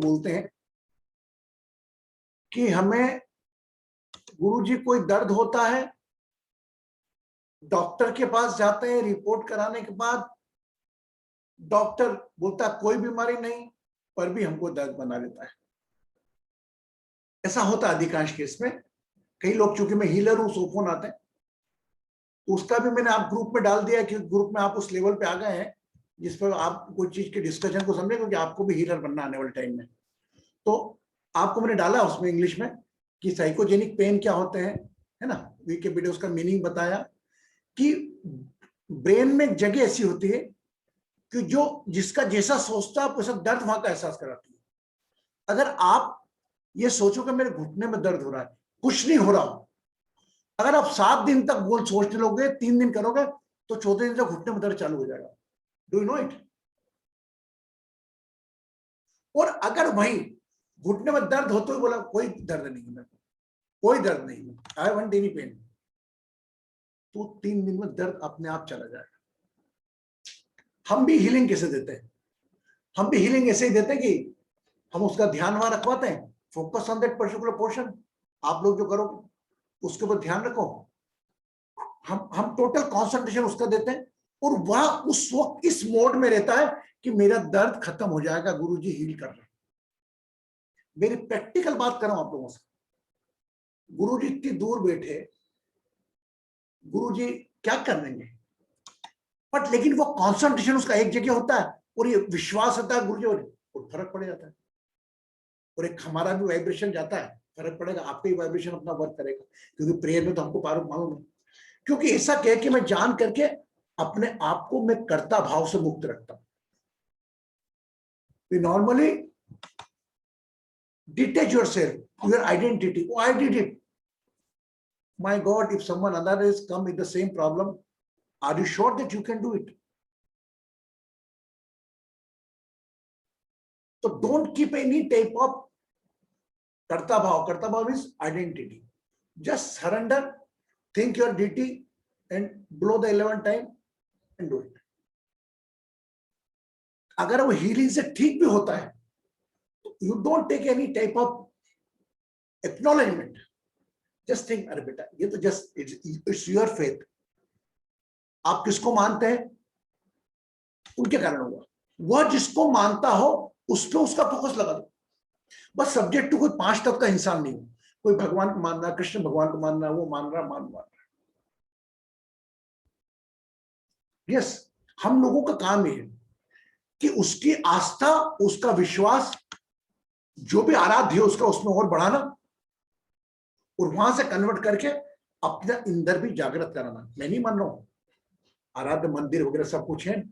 बोलते हैं कि हमें गुरुजी कोई दर्द होता है, डॉक्टर के पास जाते हैं, रिपोर्ट कराने के बाद डॉक्टर बोलता है कोई बीमारी नहीं, पर भी हमको दर्द बना देता है। ऐसा होता है अधिकांश केस में। कई लोग, चूंकि मैं हीलर हूं, सो फोन आते हैं, तो उसका भी मैंने आप ग्रुप में डाल दिया कि ग्रुप में आप उस लेवल पे आ गए हैं जिस पर आप कोई चीज के डिस्कशन को समझे, क्योंकि आपको भी हीलर बनना आने वाले टाइम में। तो आपको मैंने डाला उसमें इंग्लिश में कि साइकोजेनिक पेन क्या होते हैं, है ना, विकिपीडिया उसका मीनिंग बताया कि ब्रेन में एक जगह ऐसी होती है कि जो जिसका जैसा सोचता है वैसा दर्द वहां का एहसास कराती है। अगर आप ये सोचो कि मेरे घुटने में दर्द हो रहा है, कुछ नहीं हो रहा, अगर आप 7 दिन तक गोल सोचने लोगे, 3 दिन करोगे, तो 14 दिन तक घुटने में दर्द चालू हो जाएगा। Do you know it? और अगर भाई घुटने में दर्द होते हुए बोला कोई दर्द नहीं है, कोई दर्द नहीं है, आई वांट एनी पेन, तो 3 दिन में दर्द अपने आप चला जाएगा। हम भी हीलिंग कैसे देते हैं? हम भी हीलिंग ऐसे ही देते हैं कि हम उसका ध्यान वहां रखवाते हैं, focus on that particular portion. आप लोग जो करोगे उसके ऊपर ध्यान रखो, हम टोटल कंसंट्रेशन उसका देते हैं, और वह उस वक्त इस मोड में रहता है कि मेरा दर्द खत्म हो जाएगा, गुरुजी हील कर रहे हैं। मेरी प्रैक्टिकल बात कर रहा हूं आप लोगों से। गुरुजी इतनी दूर बैठे, गुरुजी क्या कर लेंगे, बट लेकिन वो कंसंट्रेशन उसका एक जगह होता है, और ये विश्वास होता है गुरुजी, और फर्क पड़ जाता है। और एक हमारा भी वाइब्रेशन जाता है, फर्क पड़ेगा, आपका ही वाइब्रेशन अपना वर्क करेगा, क्योंकि प्रेयर में तो हमको मालूम है। क्योंकि ऐसा कह के मैं जान करके अपने आप को मैं कर्ता भाव से मुक्त रखता हूं। Normally detach yourself, your identity. Oh, I did it. My God, if someone other has come with the same problem, are you sure that you can do it? So don't keep any type of karta bhav. Karta bhav is identity. Just surrender, think your duty, and blow the 11th time and do it. अगर वो healing से ठीक भी होता है, you don't take any type of acknowledgement. Just think, अरे बेटा ये तो just it's your faith. आप किसको मानते हैं उनके कारण होगा। वह जिसको मानता हो उस पर उसका फोकस लगा दो। बस सब्जेक्ट टू कोई 5 तक का इंसान नहीं हो, कोई भगवान को मानना, कृष्ण भगवान को मानना, वो मान रहा। यस, हम लोगों का काम ये है कि उसकी आस्था, उसका विश्वास, जो भी आराध्य है उसका, उसमें और बढ़ाना, और वहां से कन्वर्ट करके अपना अंदर भी जागृत कराना। मैं नहीं मान रहा हूं आराध्य मंदिर वगैरह सब कुछ है,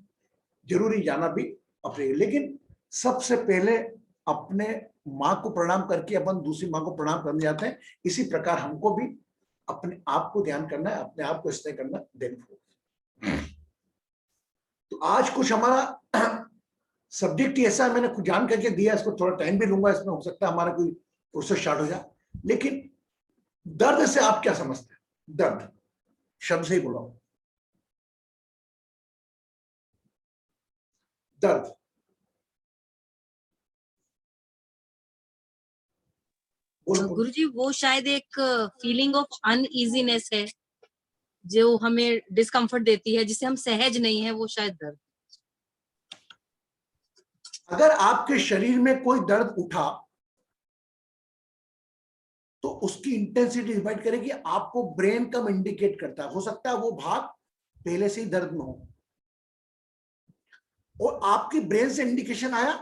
जरूरी जाना भी अपने, लेकिन सबसे पहले अपने माँ को प्रणाम करके अपन दूसरी माँ को प्रणाम करने जाते हैं। इसी प्रकार हमको भी अपने आप को ध्यान करना है, अपने आप को स्नेह करना, देन तो आज कुछ हमारा सब्जेक्ट ही ऐसा है, मैंने कुछ जान करके दिया, इसको थोड़ा टाइम भी लूंगा, इसमें हो सकता है हमारा कोई प्रोसेस स्टार्ट हो जाए। लेकिन दर्द से आप क्या समझते हैं? दर्द शब्द से ही बोला, दर्द गुरुजी वो शायद एक फीलिंग ऑफ अनईजीनेस है जो हमें डिस्कम्फर्ट देती है, जिसे हम सहज नहीं है, वो शायद दर्द। अगर आपके शरीर में कोई दर्द उठा तो उसकी इंटेंसिटी डिवाइड करेगी, आपको ब्रेन कम इंडिकेट करता है। हो सकता है वो भाग पहले से ही दर्द में हो, और आपकी ब्रेन से इंडिकेशन आया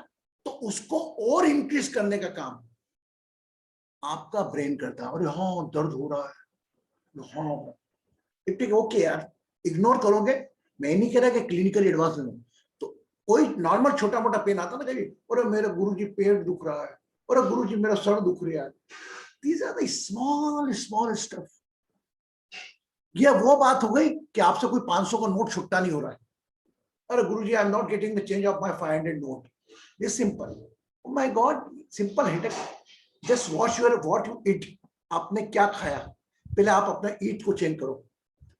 तो उसको और इंक्रीज करने का काम आपका ब्रेन करता है। और हाँ दर्द हो रहा है, हाँ ठीक ओके यार, इग्नोर करोगे। मैं नहीं कह रहा कि क्लिनिकल एडवांस में, तो कोई नॉर्मल छोटा मोटा पेन आता ना कहीं, और मेरा गुरुजी पेट दुख रहा है, और गुरुजी मेरा सर दुख रहा है, these are the small stuff. ये वो बात हो गई कि आपसे कोई 500 का नोट छुट्टा नहीं हो रहा है, अरे गुरुजी I am not getting the change of my 500 note. ये simple, oh my God, simple है। Just watch your what you eat. आपने क्या खाया, पहले आप अपना ईट को चेंज करो।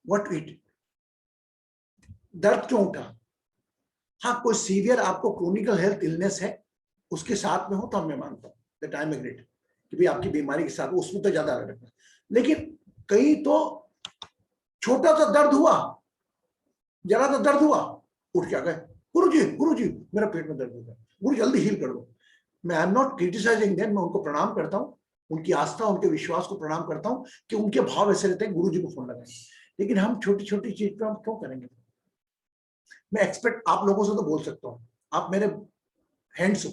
व्हाट ईट, दर्द क्यों उठा? हाँ कोई सीवियर आपको क्रोनिकल हेल्थ इलनेस है, उसके साथ में हो तो मैं मानता हूँ दैट आई एम एग्रीड कि भाई आपकी बीमारी के साथ उसमें तो ज्यादा अलग है। लेकिन कई तो छोटा सा दर्द हुआ, जरा सा दर्द हुआ, उठ के आ गए, गुरुजी मेरा पेट में दर्द हो गया, गुरु जल्दी हील कर दो। मैं I am not criticising them, मैं उनको प्रणाम करता हूँ, उनकी आस्था उनके विश्वास को प्रणाम करता हूँ कि उनके भाव ऐसे रहते हैं गुरुजी को फोन लगाएं। लेकिन हम छोटी छोटी चीज पे हम क्यों करेंगे? मैं एक्सपेक्ट आप लोगों से तो बोल सकता हूँ, आप मेरे हैंड्स हो,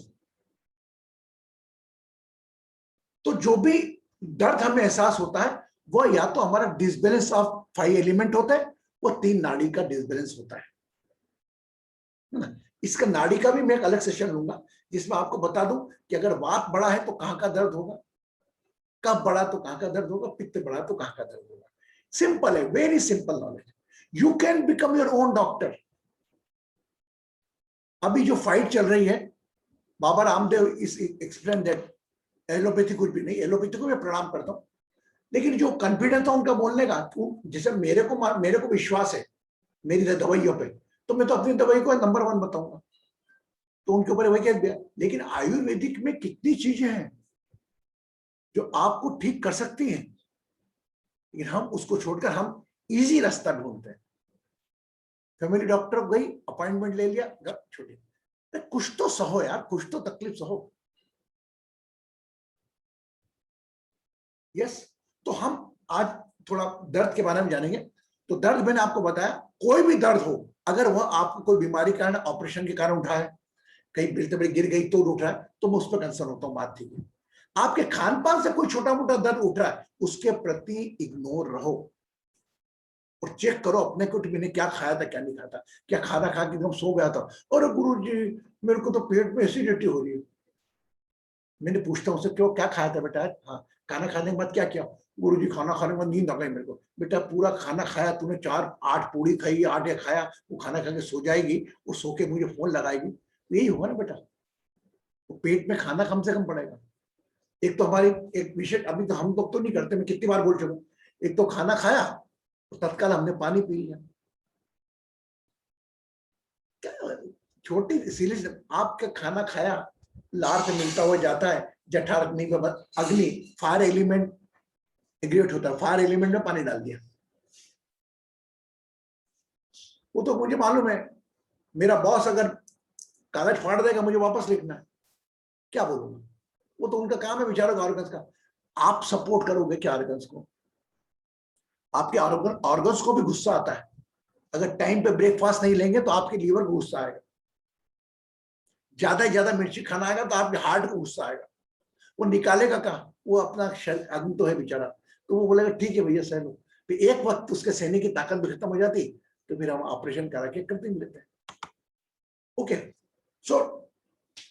तो जो भी दर्द हमें एहसास होता है वो या तो हमारा डिसबैलेंस ऑफ 5 एलिमेंट होता है, वो 3 नाड़ी का डिसबैलेंस होता है ना। इसका नाड़ी का भी मैं एक अलग सेशन लूंगा जिसमें आपको बता दूं कि अगर वात बड़ा है तो कहां का दर्द होगा, कफ बड़ा तो कहां का दर्द होगा, पित्त बड़ा तो कहां का दर्द होगा। सिंपल है, very simple knowledge. You can become your own doctor. अभी जो फाइट चल रही है, बाबा रामदेव इस एक्सप्लेन दैट एलोपैथी कुछ भी नहीं, एलोपैथी को मैं प्रणाम करता हूं, लेकिन जो कॉन्फिडेंस था उनका बोलने का, जैसे मेरे को विश्वास है मेरी दवाइयों पे, तो मैं तो अपनी दवाई को नंबर 1 बताऊंगा, तो उनके ऊपर वही कह दिया। लेकिन आयुर्वेदिक में कितनी चीजें हैं जो आपको ठीक कर सकती हैं, लेकिन हम उसको छोड़कर हम इजी रास्ता ढूंढते हैं। फैमिली डॉक्टर गई, अपॉइंटमेंट ले लिया, घर छुट्टी। कुछ तो सहो यार, कुछ तो तकलीफ सहो। यस, तो हम आज थोड़ा दर्द के बारे में जानेंगे। तो दर्द मैंने आपको बताया, कोई भी दर्द हो, अगर वह आपको कोई बीमारी के कारण, ऑपरेशन के कारण उठा है, कहीं बिल्कुल गिर गई तो उठ रहा है, तो मैं उस पर कंसर्न होता हूँ, बात ठीक है। आपके खान पान से कोई छोटा मोटा दर्द उठ रहा है, उसके प्रति इग्नोर रहो और चेक करो अपने को, मैंने क्या खाया था क्या नहीं खाया था, क्या खाना खा के एकदम सो गया था, और गुरुजी मेरे को तो पेट में एसिडिटी हो रही है। मैंने पूछता हूँ उससे, क्यों, क्या खाया था बेटा? हाँ, खाना खाने के बाद क्या किया? गुरुजी खाना खाने के बाद नींद आ गई मेरे को। बेटा पूरा खाना खाया तूने, 4-8 पूड़ी खाई, 8 या खाया, वो खाना खा के सो जाएगी, वो सो के मुझे फोन लगाएगी, यही होगा ना बेटा। वो पेट में खाना कम से कम पड़ेगा। एक तो हमारी एक विषय, अभी तो हम लोग तो नहीं करते, मैं कितनी बार बोल चुका हूँ, एक तो खाना खाया तो तत्काल हमने पानी पी लिया। छोटी सीरीज, आपका खाना खाया, लार से मिलता हुआ जाता है, जठर अग्नि के बाद अग्नि, फायर एलिमेंट एग्रेट होता है, फायर एलिमेंट में पानी डाल दिया। वो तो मुझे मालूम है, मेरा बॉस अगर कागज फाड़ देगा, मुझे वापस लिखना है, क्या बोलूंगा? वो तो उनका काम है बेचारों का, ऑर्गन्स का। आप सपोर्ट करोगे क्या ऑर्गन्स को? आपके ऑर्गन्स को भी गुस्सा आता है। अगर टाइम पे ब्रेकफास्ट नहीं लेंगे तो आपके लीवर को गुस्सा आएगा, ज्यादा से ज्यादा मिर्ची खाना आएगा तो आपके हार्ट को गुस्सा आएगा। वो निकालेगा कहाँ? वो अपना आदमी तो है बेचारा, तो वो बोलेगा ठीक है भैया सह लो। फिर एक वक्त उसके सहने की ताकत भी खत्म हो जाती, तो फिर हम ऑपरेशन करा के करते ही लेते हैं। Okay, so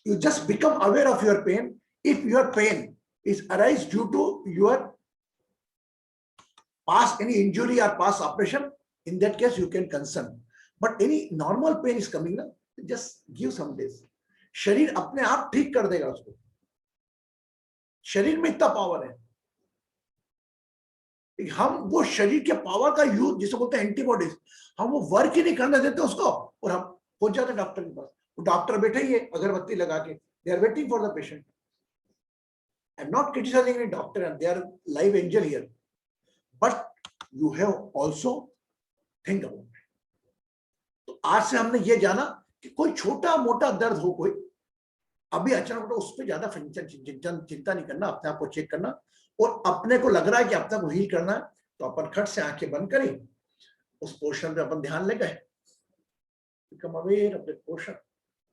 you just become aware of your pain. If your pain is arise due to your past any injury or past operation, in that case you can concern. But any normal pain is coming na, just give some days. शरीर अपने आप ठीक कर देगा उसको। शरीर में इतना पावर है, हम वो शरीर के पावर का यूज, जिसे बोलते हैं एंटीबॉडीज, हम वो वर्क ही नहीं करने देते उसको, और हम पहुंच जाते डॉक्टर के पास। डॉक्टर बैठे ही है अगरबत्ती लगा के, they are waiting for the patient. I am not criticising any doctor, and they are live angel here, but you have also think about it. तो आज से हमने ये जाना कि कोई छोटा मोटा दर्द हो, कोई अभी अचानक उस पर ज्यादा चिंता नहीं करना, अपने आप को चेक करना, और अपने को लग रहा है कि अपने को हील करना है, तो अपन खट से आंखें बंद करें, उस पोर्शन पे अपन ध्यान ले गए, become aware of that portion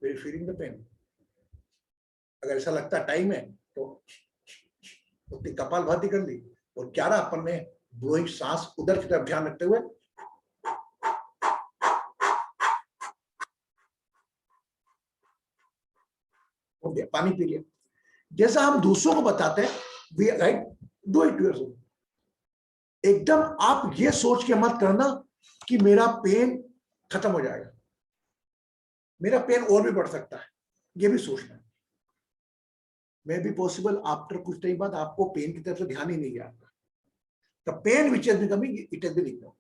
where you're feeling the pain. अगर ऐसा लगता है टाइम है तो उतनी कपालभाति कर ली, और 11 अपन ने ब्लोइंग सांस उधर की तरफ ध्यान रखते हुए हो गया, पानी पी लिया। जैसा हम दूसरों को बताते हैं, we right, do it yourself. एकदम आप ये सोच के मत करना कि मेरा पेन खत्म हो जाएगा, मेरा पेन और भी बढ़ सकता है, ये भी सोचना है। मे बी पॉसिबल आफ्टर कुछ टाइम बाद आपको पेन की तरफ से ध्यान ही नहीं गया, the pain which has been coming it has been ignored.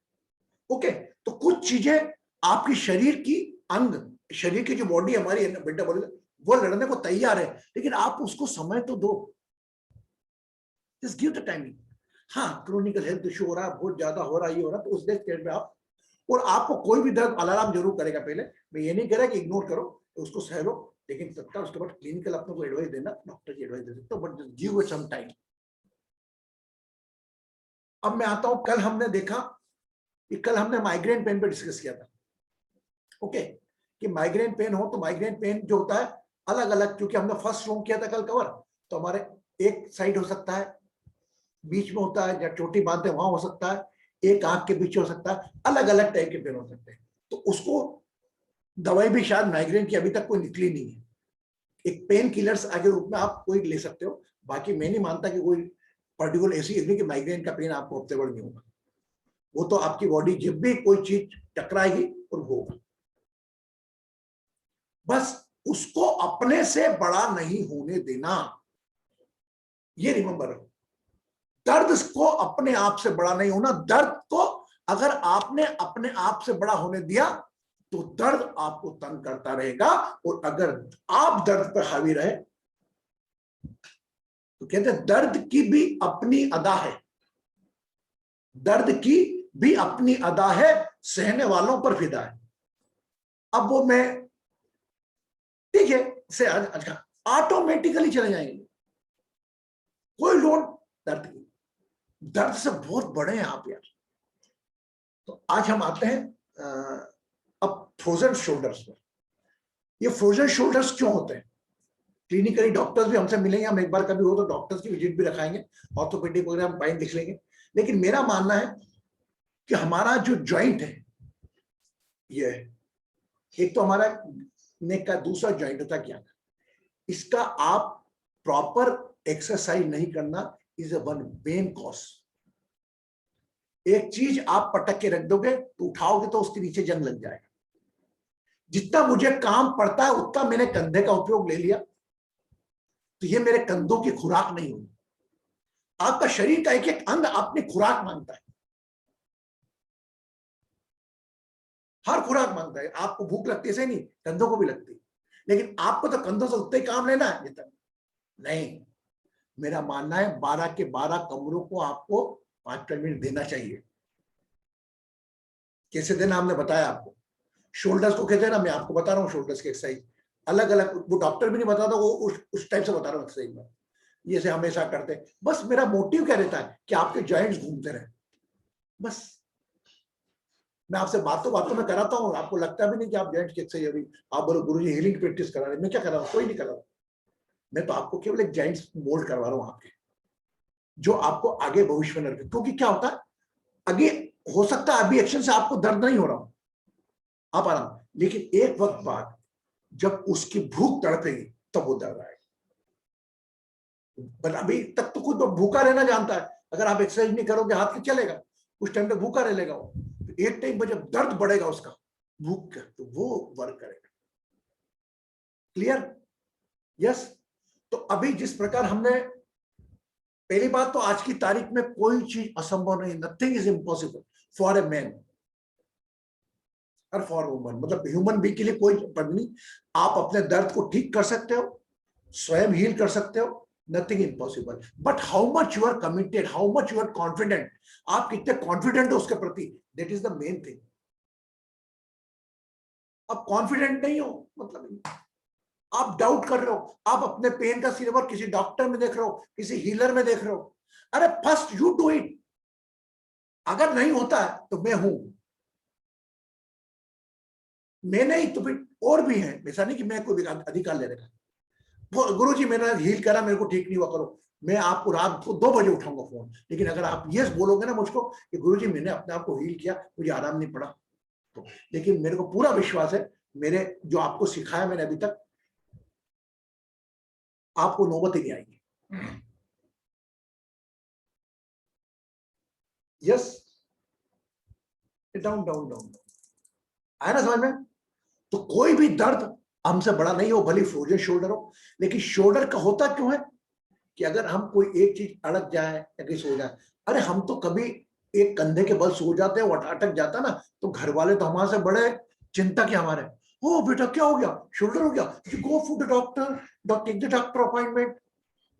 Okay, तो कुछ चीजें आपकी शरीर की अंग, शरीर की जो बॉडी हमारी है, बेटा बोलेगा वो लड़ने को तैयार है, लेकिन आप उसको समय तो दो, जस्ट गिव द टाइमिंग। हाँ, क्रोनिकल हेल्थ इश्यू हो रहा है, बहुत ज्यादा हो रहा है, ये हो रहा है, तो उस स्टेज में आप, और आपको कोई भी दर्द अलार्म जरूर करेगा पहले, मैं ये नहीं कह रहा कि इग्नोर करो, तो उसको सह लो, लेकिन तत्काल उसके बाद क्लिनिकल अपने को एडवाइस देना, डॉक्टर की एडवाइस दे सकते हो, but give it some time. अब मैं आता हूं, कल हमने देखा कि कल हमने माइग्रेन पेन पे डिस्कस किया था, ओके, कि माइग्रेन पेन हो तो माइग्रेन पेन जो होता है अलग अलग, क्योंकि हमने फर्स्ट रूम किया था कल कवर, तो हमारे एक साइड हो सकता है, बीच में होता है, या चोटी बांधते वहां हो सकता है, एक आंख के पीछे हो सकता है, अलग अलग टाइप के पेन हो सकते हैं। तो उसको दवाई भी शायद माइग्रेन की अभी तक कोई निकली नहीं है, एक पेन किलर्स आगे रूप में आप कोई ले सकते हो, बाकी मैं नहीं मानता कि कोई पर्टिकुलर ऐसी है कि माइग्रेन का पेन आपको हफ्ते भर नहीं होगा, वो तो आपकी बॉडी जब भी कोई चीज टकराएगी और वो होगा, बस उसको अपने से बड़ा नहीं होने देना, ये रिमेंबर रखो। दर्द को अपने आप से बड़ा नहीं होना, दर्द को अगर आपने अपने आप से बड़ा होने दिया तो दर्द आपको तंग करता रहेगा, और अगर आप दर्द पर हावी रहे तो कहते हैं दर्द की भी अपनी अदा है, दर्द की भी अपनी अदा है, सहने वालों पर फिदा है। अब वो मैं, ठीक है, से आज ऑटोमेटिकली चले जाएंगे, कोई लोड दर्द की, दर्द से बहुत बड़े हैं आप यार। तो आज हम आते हैं अब फ्रोजन शोल्डर्स पर। ये फ्रोजन शोल्डर्स क्यों होते हैं? क्लिनिकली डॉक्टर्स भी हमसे मिलेंगे, हम एक बार कभी हो तो डॉक्टर्स की विजिट भी रखाएंगे, ऑर्थोपेडिक वगैरह हम पाइन लिख लेंगे, लेकिन मेरा मानना है कि हमारा जो जॉइंट है, ये एक तो हमारा नेक का, दूसरा जॉइंट होता है क्या, इसका आप प्रॉपर एक्सरसाइज नहीं करना is a one main cause. एक चीज आप पटक के रख दोगे तो उठाओगे तो उसके नीचे जंग लग जाएगा। जितना मुझे काम पड़ता है उतना मैंने कंधे का उपयोग ले लिया, तो ये मेरे कंधों की खुराक नहीं हुई। आपका शरीर का एक एक अंग अपनी खुराक मांगता है, हर खुराक मांगता है। आपको भूख लगती है से नहीं, कंधों को भी लगती है, लेकिन आपको तो कंधों से उतना ही काम लेना है जितना नहीं। मेरा मानना है 12 के 12 कमरों को आपको 5 मिनट देना चाहिए। कैसे देना हमने बताया आपको। शोल्डर्स को कहते हैं ना, मैं आपको बता रहा हूँ शोल्डर्स की एक्सरसाइज अलग अलग, वो डॉक्टर भी नहीं बताता, वो उस टाइप से बता रहा हूँ एक्सरसाइज में, ये से हमेशा करते हैं। बस मेरा मोटिव क्या रहता है कि आपके जॉइंट्स घूमते रहे, बस। मैं आपसे बातों में कराता हूँ, आपको लगता भी नहीं कि आप जॉइंट्स की एक्सरसाइज अभी आप बोलो गुरुजी हीलिंग प्रैक्टिस करा रहे, मैं क्या कर रहा हूँ? कोई नहीं कर रहा हूँ, मैं तो आपको केवल एक जॉइंट्स मोल्ड करवा रहा हूँ आपके, जो आपको आगे भविष्य में, क्योंकि क्या होता है आगे हो सकता है अभी एक्शन से आपको दर्द नहीं हो रहा, आप आराम, लेकिन एक वक्त बाद जब उसकी भूख तड़पेगी तब वो दर्द आएगा। पर अभी तक तो खुद भूखा रहना जानता है, अगर आप एक्सरसाइज नहीं करोगे हाथ के चलेगा, उस टाइम पे भूखा रह लेगा वो, तो एक टाइम पर जब दर्द बढ़ेगा उसका भूख का, तो वो वर्क करेगा। क्लियर? यस। तो अभी जिस प्रकार हमने, पहली बात तो आज की तारीख में कोई चीज असंभव नहीं, nothing is impossible for a man और फॉर वुमन, मतलब ह्यूमन बीइंग के लिए कोई पर नहीं। आप अपने दर्द को ठीक कर सकते हो, स्वयं हील कर सकते हो, nothing impossible, but how much you are committed, how much you are confident, आप कितने कॉन्फिडेंट हो उसके प्रति, that is the main thing. आप कॉन्फिडेंट नहीं हो मतलब आप डाउट कर रहे हो, आप अपने पेन का सिर्फ किसी डॉक्टर में देख रहे हो, किसी हीलर में देख रहे हो, अरे फर्स्ट यू डू इट। अगर नहीं होता है तो मैं हूं, मैं नहीं तो फिर और भी है, ऐसा नहीं कि मैं कोई अधिकार ले रखा। वो गुरु जी मैंने हील करा, मेरे को ठीक नहीं हुआ, करो, मैं आपको रात को 2 बजे उठाऊंगा फोन, लेकिन अगर आप यस बोलोगे ना मुझको कि गुरु जी मैंने अपने आप को हील किया, मुझे आराम नहीं पड़ा, तो लेकिन मेरे को पूरा विश्वास है, मेरे जो आपको सिखाया मैंने अभी तक, आपको नौबत ही नहीं आएगी। यस, डाउन डाउन डाउन, आया ना समझ में? तो कोई भी दर्द हमसे बड़ा नहीं हो, भले फ्रोजन शोल्डर हो, लेकिन शोल्डर का होता क्यों है कि अगर हम कोई एक चीज अड़क जाए या कहीं सो जाए, अरे हम तो कभी एक कंधे के बल सो जाते हैं, वो अटक जाता ना, तो घर वाले तो हमारे से बड़े चिंतक है हमारे, ओ बेटा क्या हो गया, शोल्डर हो गया, go for the doctor, take the doctor appointment.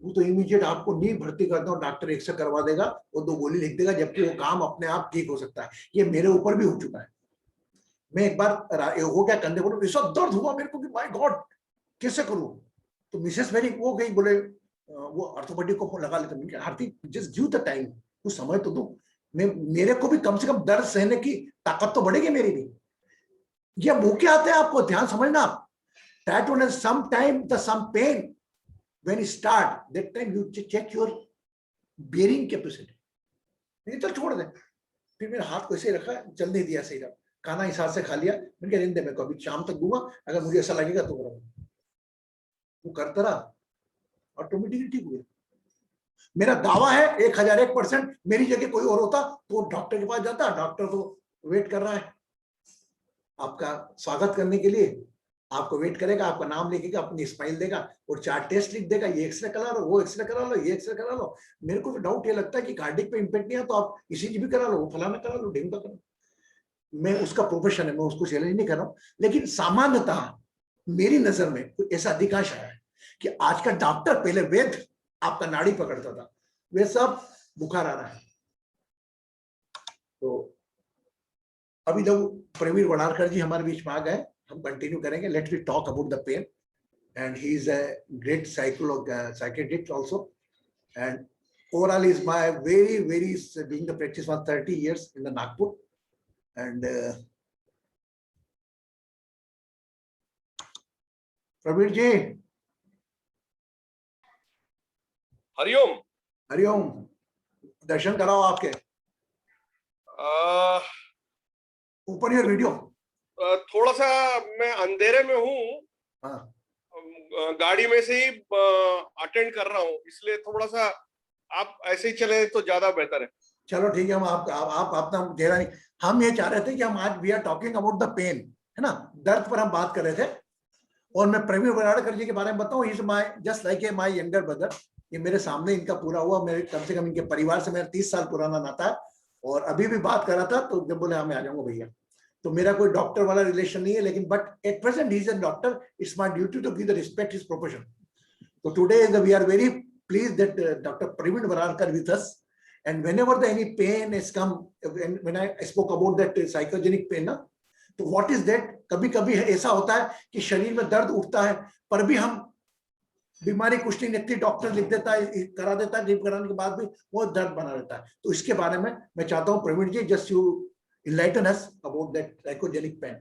वो तो इमीडिएट आपको नहीं भर्ती करता हूँ, डॉक्टर एक्सरे करवा देगा, वो 2 गोली लिख देगा, जबकि वो काम अपने आप ठीक हो सकता है। ये मेरे ऊपर भी हो चुका है। मैं एक बार हो गया कंधे को, ऐसा दर्द हुआ मेरे को कि माय गॉड कैसे करूं। तो मिसेस मेरी वो गई, बोले वो ऑर्थोपेडिक को फोन लगा लेते। मैंने कहा आरती जस्ट गिव द टाइम, कुछ समय तो दो, मैं मेरे को भी कम से कम दर्द सहने की ताकत तो बढ़ेगी मेरी भी। ये मौके आते हैं आपको, ध्यान समझना आप। that one is sometime the some pain when you start, that time you check your bearing capacity, नहीं तो छोड़ दे। फिर मेरे हाथ को ऐसे रखा, चल नहीं दिया सही रहा, खाना इस हाथ से खा लिया। मैंने कहा रहने दे, मैं को अभी शाम तक दूंगा, अगर मुझे ऐसा लगेगा तो करूंगा। वो करता रहा, ऑटोमेटिकली ठीक हो गया। मेरा दावा है 1001%, मेरी जगह कोई और होता तो डॉक्टर के पास जाता, डॉक्टर तो वेट कर रहा है आपका स्वागत करने के लिए, आपको वेट करेगा, आपका नाम लिखेगा, अपनी स्माइल देगा और 4 टेस्ट लिख देगा, ये एक्सरे करा लो, वो एक्सरे करा लो, ये एक्सरे करा लो। मेरे को तो डाउट ये लगता है कि कार्डिक पे इम्पैक्ट नहीं है तो आप ईसीजी भी करा लो, वो फलाना करा लो, ढिंग करा लो। मैं उसका प्रोफेशन है, मैं उसको चैलेंज नहीं कर रहा हूँ, लेकिन सामान्यतः मेरी नजर में ऐसा अधिकांश आया है कि आज का डॉक्टर, पहले वैद्य आपका नाड़ी पकड़ता था, वे सब बुखार आ रहा है। तो अभी जब प्रवीण वड़ारकर जी हमारे बीच में आ गए, हम कंटिन्यू करेंगे। Let we talk about the pain, and he is a great psychiatrist also, and overall is my very doing the practice for 30 years in the Nagpur, and Praveen ji हरिओम। हरिओम, दर्शन कराओ आपके। Open your video. थोड़ा सा मैं अंधेरे में हूँ, हाँ, गाड़ी में से ही अटेंड कर रहा हूँ, इसलिए थोड़ा सा आप ऐसे ही चले तो ज्यादा बेहतर है। चलो ठीक है, हम आप अपना चेहरा नहीं, हम ये चाह रहे थे कि हम आज we are talking about the pain, है ना, दर्द पर हम बात कर रहे थे। और मैं प्रवीण वड़ारकर जी के बारे में बताऊं, is my just like a my younger brother. ये मेरे सामने इनका पूरा हुआ, मेरे कम से कम इनके परिवार से मेरा 30 साल पुराना नाता है। और अभी भी बात कर रहा था तो जब बोले हाँ मैं आ जाऊंगा भैया, तो मेरा कोई डॉक्टर वाला रिलेशन नहीं है, लेकिन but at present he is a doctor, it's my duty to give the respect his profession. So today we are very pleased that Dr. Praveen Vararkar with us, and whenever any pain has come, when I spoke about that psychogenic pain ना, तो what is that, कभी कभी ऐसा होता है कि शरीर में दर्द उठता है पर भी हम बीमारी कुछ नहीं लगती, डॉक्टर लिख देता है, करा देता है, ड्रिप कराने के बाद भी वो दर्द बना रहता है। तो इसके बारे में मैं चाहता हूँ Praveen ji, just you enlighten us about that psychogenic pain.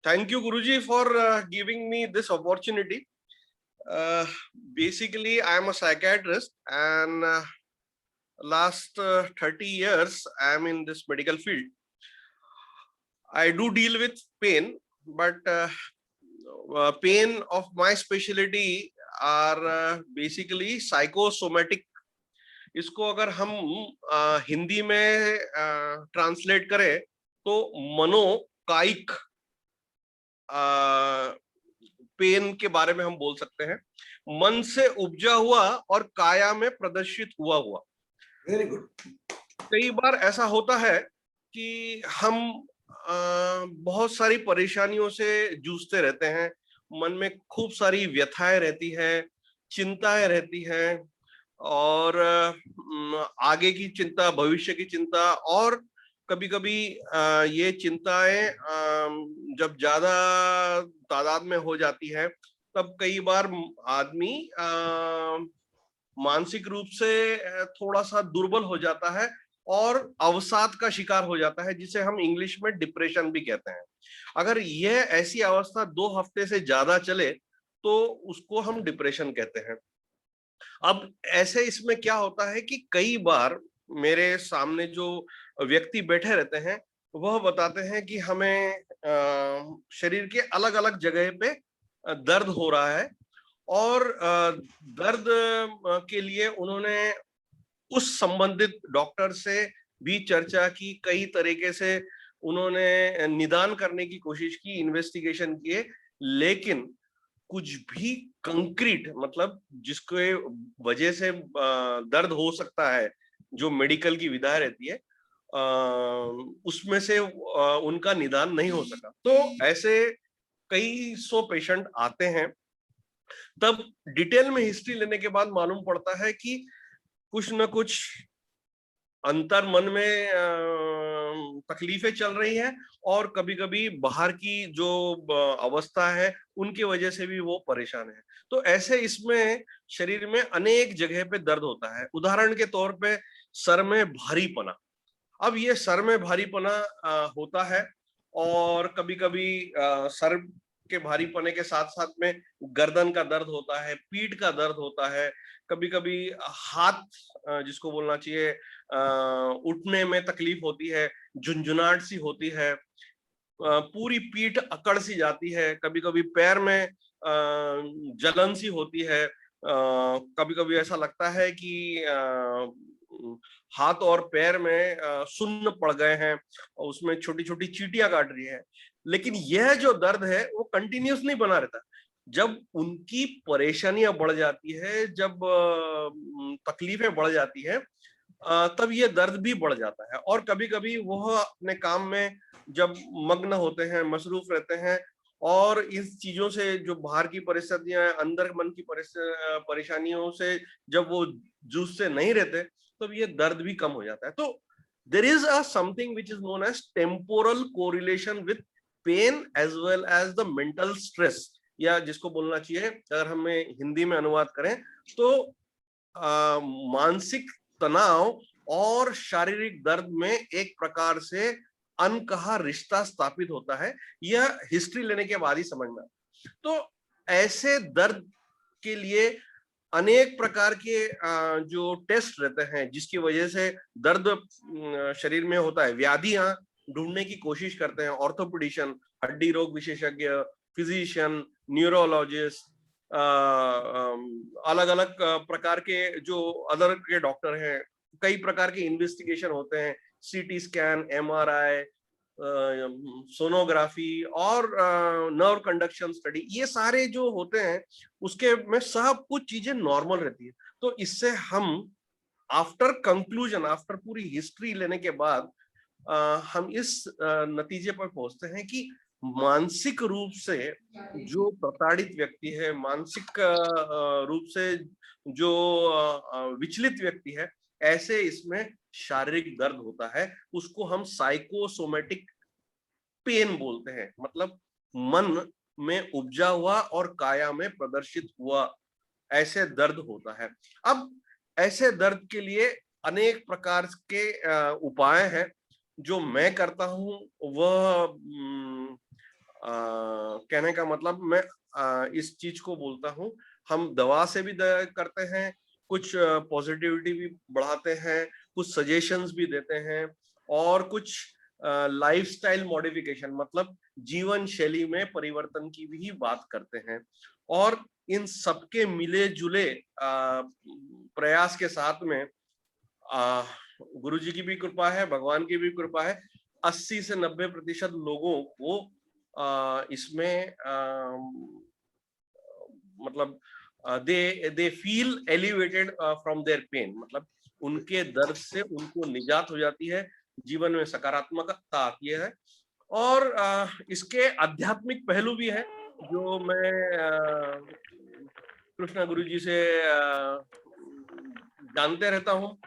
Thank you, Guruji, for giving me this opportunity. Basically, I am a psychiatrist, and last 30 years I am in this medical field. I do deal with pain, but pain of my specialty are basically psychosomatic. इसको अगर हम हिंदी में translate करें तो मनोकायिक pen के बारे में हम बोल सकते हैं। मन से उपजा हुआ और काया में प्रदर्शित हुआ। Very good. कई बार ऐसा होता है कि हम बहुत सारी परेशानियों से जूझते रहते हैं, मन में खूब सारी व्यथाएं रहती है, चिंताएं रहती हैं, और आगे की चिंता, भविष्य की चिंता, और कभी-कभी ये चिंताएं जब ज्यादा तादाद में हो जाती है तब कई बार आदमी मानसिक रूप से थोड़ा सा दुर्बल हो जाता है और अवसाद का शिकार हो जाता है, जिसे हम इंग्लिश में डिप्रेशन भी कहते हैं। अगर यह ऐसी अवस्था 2 हफ्ते से ज्यादा चले तो उसको हम डिप्रेशन कहते हैं। अब ऐसे इसमें क्या होता है कि कई बार मेरे सामने जो व्यक्ति बैठे रहते हैं वह बताते हैं कि हमें शरीर के अलग अलग जगह पे दर्द हो रहा है, और दर्द के लिए उन्होंने उस संबंधित डॉक्टर से भी चर्चा की, कई तरीके से उन्होंने निदान करने की कोशिश की, इन्वेस्टिगेशन किए, लेकिन कुछ भी कंक्रीट, मतलब जिसके वजह से दर्द हो सकता है, जो मेडिकल की विधा रहती है, उसमें से उनका निदान नहीं हो सका। तो ऐसे कई सौ पेशेंट आते हैं, तब डिटेल में हिस्ट्री लेने के बाद मालूम पड़ता है कि कुछ न कुछ अंतर मन में तकलीफें चल रही हैं, और कभी-कभी बाहर की जो अवस्था है उनकी वजह से भी वो परेशान है। तो ऐसे इसमें शरीर में अनेक जगह पे दर्द होता है। उदाहरण के तौर पे सर में भारीपना। अब ये सर में भारीपना होता है, और कभी-कभी सर के भारीपने के साथ-साथ में गर्दन का दर्द होता है, पीठ का दर्द होता है, कभी-कभी हाथ जिसको बोलना चाहिए उठने में तकलीफ होती है, झुनझुनाहट सी होती है, पूरी पीठ अकड़ सी जाती है, कभी-कभी पैर में जलन सी होती है, कभी-कभी ऐसा लगता है कि हाथ और पैर में सुन्न पड़ गए हैं और उसमें छोटी-छोटी चींटियां काट रही है। लेकिन यह जो दर्द है वो कंटिन्यूस नहीं बना रहता। जब उनकी परेशानियां बढ़ जाती है, जब तकलीफें बढ़ जाती है, तब ये दर्द भी बढ़ जाता है। और कभी-कभी वह अपने काम में जब मग्न होते हैं, मसरूफ रहते हैं, और इस चीजों से जो बाहर की परिस्थितियां, अंदर मन की परेशानियों से जब वो जूझते नहीं रहते, तब ये दर्द भी कम हो जाता है। तो there is a something which is known as temporal correlation with pain as well as the mental stress, या जिसको बोलना चाहिए, अगर हमें हिंदी में अनुवाद करें तो मानसिक तनाव और शारीरिक दर्द में एक प्रकार से अनकहा रिश्ता स्थापित होता है। यह हिस्ट्री लेने के बाद ही समझना। तो ऐसे दर्द के लिए अनेक प्रकार के जो टेस्ट रहते हैं, जिसकी वजह से दर्द शरीर में होता है, व्याधियां ढूंढने की कोशिश करते हैं ऑर्थोपेडिशियन, हड्डी रोग विशेषज्ञ, फिजिशियन, न्यूरोलॉजिस्ट, अलग अलग प्रकार के जो अदर के डॉक्टर हैं, कई प्रकार के इन्वेस्टिगेशन होते हैं, सीटी स्कैन, एमआरआई, सोनोग्राफी और नर्व कंडक्शन स्टडी, ये सारे जो होते हैं उसके में सब कुछ चीजें नॉर्मल रहती है। तो इससे हम आफ्टर कंक्लूजन, आफ्टर पूरी हिस्ट्री लेने के बाद हम इस नतीजे पर पहुंचते हैं कि मानसिक रूप से जो प्रताड़ित व्यक्ति है, मानसिक रूप से जो विचलित व्यक्ति है, ऐसे इसमें शारीरिक दर्द होता है। उसको हम साइकोसोमेटिक पेन बोलते हैं, मतलब मन में उपजा हुआ और काया में प्रदर्शित हुआ ऐसे दर्द होता है। अब ऐसे दर्द के लिए अनेक प्रकार के उपाय हैं। जो मैं करता हूं वह कहने का मतलब, मैं इस चीज को बोलता हूं, हम दवा से भी करते हैं, कुछ पॉजिटिविटी भी बढ़ाते हैं, कुछ सजेशंस भी देते हैं, और कुछ लाइफस्टाइल मॉडिफिकेशन मतलब जीवन शैली में परिवर्तन की भी बात करते हैं। और इन सबके मिले जुले प्रयास के साथ में गुरु जी की भी कृपा है, भगवान की भी कृपा है, 80 से 90% लोगों को इसमें मतलब they feel elevated from their pain, मतलब उनके दर्द से उनको निजात हो जाती है, जीवन में सकारात्मकता आती है। और इसके आध्यात्मिक पहलू भी है, जो मैं कृष्णा गुरु जी से जानते रहता हूँ,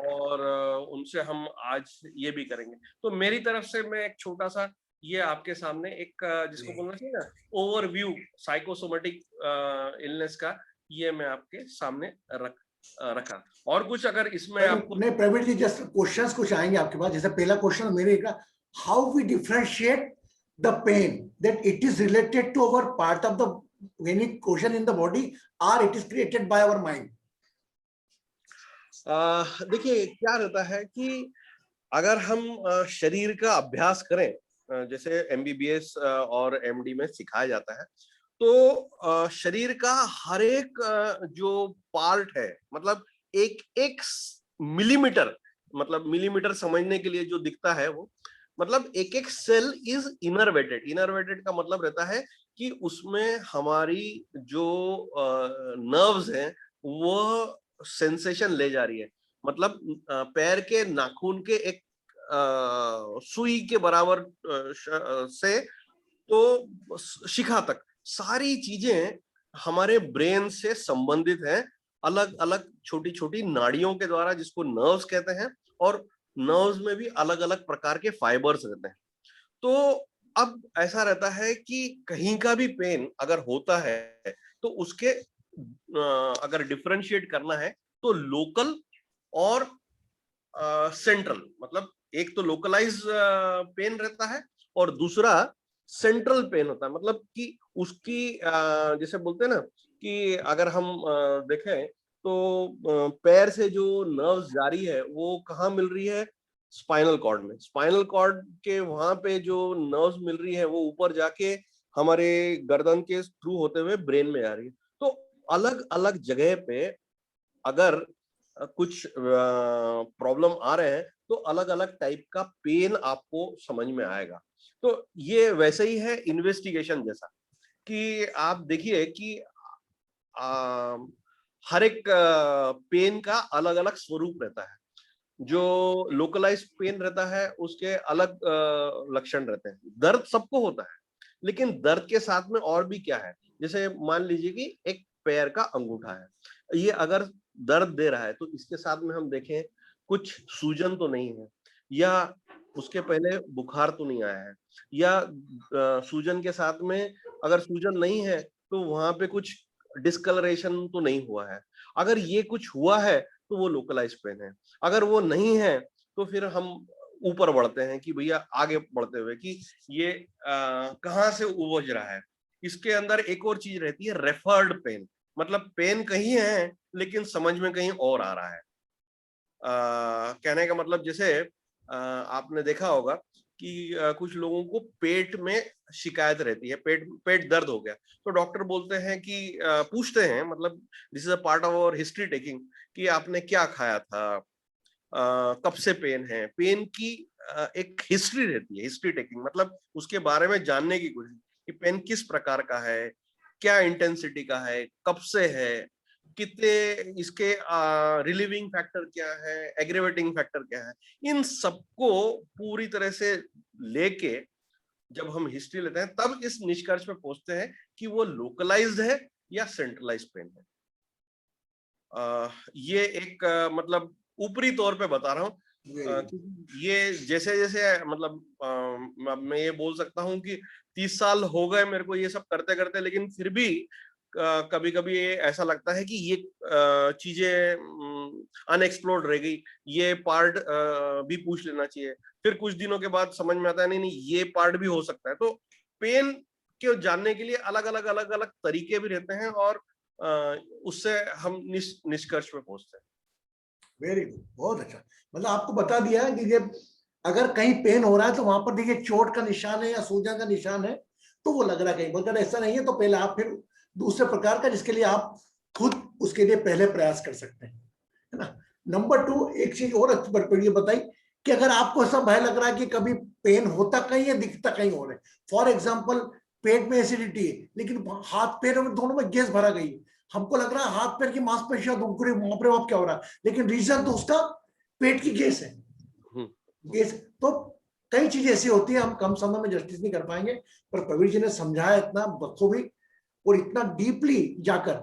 और उनसे हम आज ये भी करेंगे। तो मेरी तरफ से मैं एक छोटा सा ये आपके सामने एक जिसको बोलना चाहिए ना, ओवरव्यू साइकोसोमेटिक इलनेस का, ये मैं आपके सामने रखा। और कुछ अगर इसमें आपको नहीं, प्रवीण जी, जस्ट क्वेश्चंस कुछ आएंगे आपके पास। जैसे पहला क्वेश्चन मेरे का, how we differentiate the pain that it is related to our part of the वेनिक क्वेश्चन इन द बॉडी, और it is created by our mind? देखिए क्या रहता है कि अगर हम शरीर का अभ्यास करें, जैसे एमबीबीएस और एमडी में सिखाया जाता है, तो शरीर का हर एक जो पार्ट है, मतलब एक एक मिलीमीटर, मतलब मिलीमीटर समझने के लिए जो दिखता है वो, मतलब एक एक सेल इज इनरवेटेड। इनरवेटेड का मतलब रहता है कि उसमें हमारी जो नर्व्स हैं वो सेंसेशन ले जा रही है। मतलब पैर के नाखून के एक सुई के बराबर से तो शिखा तक सारी चीजें हमारे ब्रेन से संबंधित हैं, अलग अलग छोटी छोटी नाड़ियों के द्वारा, जिसको नर्व्स कहते हैं, और नर्व्स में भी अलग अलग प्रकार के फाइबर्स रहते हैं। तो अब ऐसा रहता है कि कहीं का भी पेन अगर होता है तो उसके अगर डिफरेंशिएट करना है तो लोकल और सेंट्रल, मतलब एक तो लोकलाइज पेन रहता है और दूसरा सेंट्रल पेन होता है। मतलब कि उसकी जैसे बोलते हैं ना कि अगर हम देखें तो पैर से जो नर्व्स जारी है वो कहाँ मिल रही है? स्पाइनल कॉर्ड में। स्पाइनल कॉर्ड के वहां पे जो नर्व्स मिल रही है वो ऊपर जाके हमारे गर्दन के थ्रू होते हुए ब्रेन में आ रही है। तो अलग अलग जगह पे अगर कुछ प्रॉब्लम आ रहे हैं तो अलग अलग टाइप का पेन आपको समझ में आएगा। तो ये वैसे ही है इन्वेस्टिगेशन जैसा, कि आप देखिए कि हर एक पेन का अलग अलग स्वरूप रहता है। जो लोकलाइज पेन रहता है उसके अलग लक्षण रहते हैं। दर्द सबको होता है, लेकिन दर्द के साथ में और भी क्या है? जैसे मान लीजिए कि एक पैर का अंगूठा है, ये अगर दर्द दे रहा है तो इसके साथ में हम देखें कुछ सूजन तो नहीं है, या उसके पहले बुखार तो नहीं आया है, या सूजन के साथ में अगर सूजन नहीं है तो वहां पे कुछ डिस्कलरेशन तो नहीं हुआ है। अगर ये कुछ हुआ है तो वो लोकलाइज पेन है। अगर वो नहीं है तो फिर हम ऊपर बढ़ते हैं कि भैया आगे बढ़ते हुए कि ये कहाँ से उपज रहा है। इसके अंदर एक और चीज रहती है, रेफर्ड पेन, मतलब पेन कहीं है लेकिन समझ में कहीं और आ रहा है। कहने का मतलब जैसे आपने देखा होगा कि कुछ लोगों को पेट में शिकायत रहती है, पेट पेट दर्द हो गया, तो डॉक्टर बोलते हैं कि पूछते हैं, मतलब this is a part of our history taking, कि आपने क्या खाया था, कब से पेन है। पेन की एक हिस्ट्री रहती है, हिस्ट्री टेकिंग मतलब उसके बारे में जानने की कोशिश कि पेन किस प्रकार का है, क्या इंटेंसिटी का है, कब से है, कितने इसके रिलीविंग फैक्टर क्या है, एग्रेवेटिंग फैक्टर क्या है। इन सबको पूरी तरह से लेके जब हम हिस्ट्री लेते हैं तब इस निष्कर्ष पे पहुंचते हैं कि वो लोकलाइज्ड है या सेंट्रलाइज्ड पेन है। ये एक मतलब ऊपरी तौर पे बता रहा हूँ, क्योंकि ये जैसे जैसे मतलब मैं ये बोल सकता हूँ कि 30 साल हो गए मेरे को ये सब करते करते, लेकिन फिर भी कभी कभी ऐसा लगता है कि ये चीजें अनएक्सप्लोर्ड रह गई, ये पार्ट भी पूछ लेना चाहिए। फिर कुछ दिनों के बाद समझ में आता है नहीं नहीं ये पार्ट भी हो सकता है। तो पेन के जानने के लिए अलग अलग तरीके भी रहते हैं और उससे हम निष्कर्ष पे पहुंचते हैं। वेरी गुड, बहुत अच्छा। मतलब आपको बता दिया कि ये अगर कहीं पेन हो रहा है तो वहां पर देखिए चोट का निशान है या सूजन का निशान है तो वो लग रहा है कहीं, अगर ऐसा नहीं है तो पहले आप फिर दूसरे प्रकार का जिसके लिए आप खुद उसके लिए पहले प्रयास कर सकते हैं, है ना। नंबर 2, एक चीज और अच्छी बताई कि अगर आपको ऐसा भय लग रहा है कि कभी पेन होता कहीं है दिखता कहीं और है, फॉर एग्जाम्पल पेट में एसिडिटी है लेकिन हाथ पैर में दोनों में गैस भरा गई, हमको लग रहा है हाथ पैर की मांसपेशियां क्या हो रहा है, लेकिन रीजन तो उसका पेट की गैस है। गैस तो कई चीजें ऐसी होती है, हम कम समय में जस्टिस नहीं कर पाएंगे, पर प्रवीण जी ने समझाया इतना बखूबी और इतना डीपली जाकर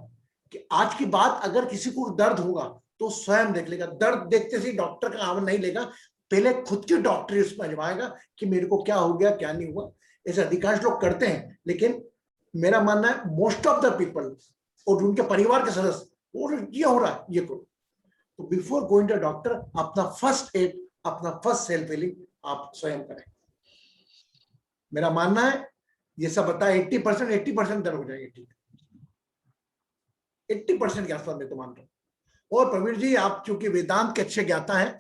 कि आज की बात अगर किसी को दर्द होगा तो स्वयं देख लेगा, दर्द देखते से डॉक्टर का नाम नहीं लेगा, पहले खुद की डॉक्टरी उसमें आजमाएगा कि मेरे को क्या हो गया क्या नहीं हुआ। ऐसे अधिकांश लोग करते हैं, लेकिन मेरा मानना है मोस्ट ऑफ द पीपल और उनके परिवार के सदस्य और ये हो रहा है ये करो। तो बिफोर गोइंग टू डॉक्टर अपना फर्स्ट एड, अपना फर्स्ट सेल्फ हीलिंग आप स्वयं करें। मेरा मानना है ये सब बताया 80% दर्द हो जाएंगे, ठीक 80% के आसपास मैं तो मान रहा हूँ। और प्रवीण जी आप चूंकि वेदांत के अच्छे ज्ञाता हैं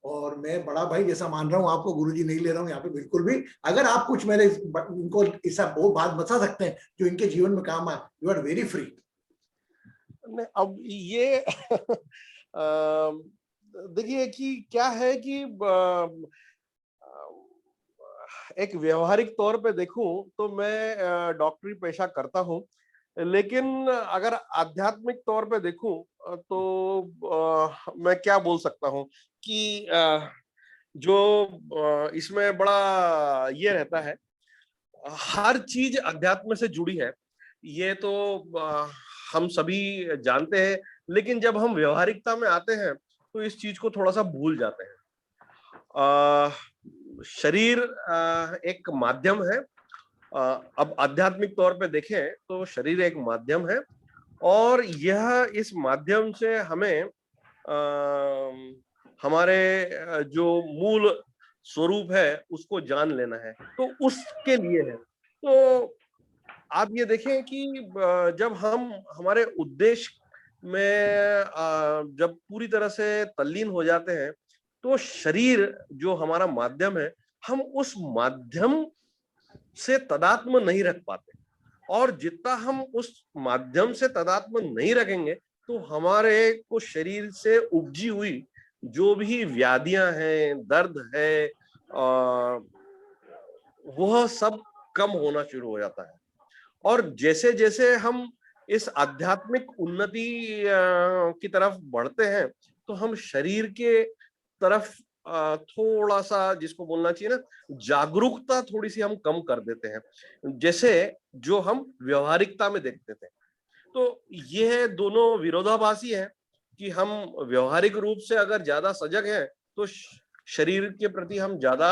और मैं बड़ा भाई जैसा मान रहा हूँ आपको, गुरुजी नहीं ले रहा हूँ यहाँ पे बिल्कुल भी, अगर आप कुछ मेरे इनको ऐसा बहुत बात बता सकते हैं जो इनके जीवन में काम आए, यू आर वेरी फ्री। अब ये देखिए कि क्या है कि एक व्यवहारिक तौर पे देखूं तो मैं डॉक्टरी पेशा करता हूं, लेकिन अगर आध्यात्मिक तौर पे देखूं तो मैं क्या बोल सकता हूं कि जो इसमें बड़ा ये रहता है, हर चीज अध्यात्म से जुड़ी है, ये तो हम सभी जानते हैं, लेकिन जब हम व्यवहारिकता में आते हैं तो इस चीज को थोड़ा सा भूल जाते हैं। शरीर एक माध्यम है। अब आध्यात्मिक तौर पे देखें तो शरीर एक माध्यम है, और यह इस माध्यम से हमें हमारे जो मूल स्वरूप है उसको जान लेना है, तो उसके लिए है। तो आप ये देखें कि जब हम हमारे उद्देश्य में जब पूरी तरह से तल्लीन हो जाते हैं, तो शरीर जो हमारा माध्यम है, हम उस माध्यम से तादात्म्य नहीं रख पाते, और जितना हम उस माध्यम से तादात्म्य नहीं रखेंगे तो हमारे को शरीर से उपजी हुई जो भी व्याधियां हैं, दर्द है, वह सब कम होना शुरू हो जाता है। और जैसे जैसे हम इस आध्यात्मिक उन्नति की तरफ बढ़ते हैं, तो हम शरीर के तरफ थोड़ा सा, जिसको बोलना चाहिए ना, जागरूकता थोड़ी सी हम कम कर देते हैं, जैसे जो हम व्यवहारिकता में देखते थे। तो यह दोनों विरोधाभासी है कि हम व्यवहारिक रूप से अगर ज्यादा सजग हैं तो शरीर के प्रति हम ज्यादा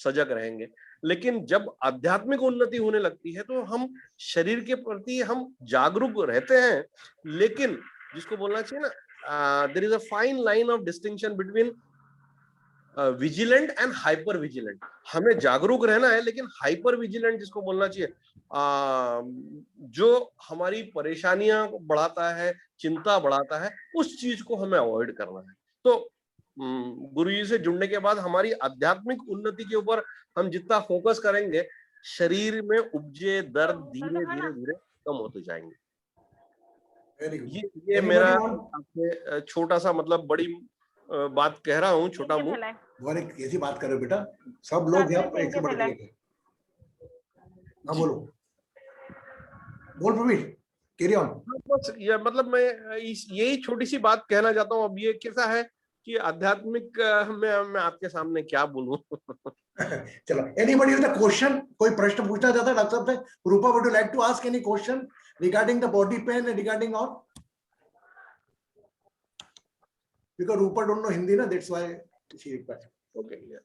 सजग रहेंगे, लेकिन जब आध्यात्मिक उन्नति होने लगती है तो हम शरीर के प्रति हम जागरूक रहते हैं, लेकिन जिसको बोलना चाहिए ना, there is a fine line of distinction between vigilant and hyper vigilant. हमें जागरूक रहना है, लेकिन हाइपर विजिलेंट जिसको बोलना चाहिए, जो हमारी परेशानियां बढ़ाता है, चिंता बढ़ाता है, उस चीज को हमें अवॉइड करना है। तो गुरु जी से जुड़ने के बाद हमारी आध्यात्मिक उन्नति के ऊपर हम जितना फोकस करेंगे, शरीर में उपजे दर्द धीरे धीरे धीरे कम होते जाएंगे। ये मेरा आपसे छोटा सा, मतलब बड़ी बात कह रहा हूँ, छोटा मुंह। कैसी बात कर रहे हो बेटा, सब लोग यहाँ एक से बढ़ के एक। हाँ बोलो, बोल प्रवीण, कैरी ऑन। बस ये मतलब मैं यही छोटी सी बात कहना चाहता हूँ। अब ये कैसा है कि आध्यात्मिक में मैं आपके सामने क्या बोलूं। चलो, एनीबॉडी विद अ क्वेश्चन, कोई प्रश्न पूछना चाहता है डॉक्टर साहब से? Rupa, would you like to ask any question regarding the body pain and regarding all? Because Rupa don't know Hindi, na, that's why she replied. Okay, yeah.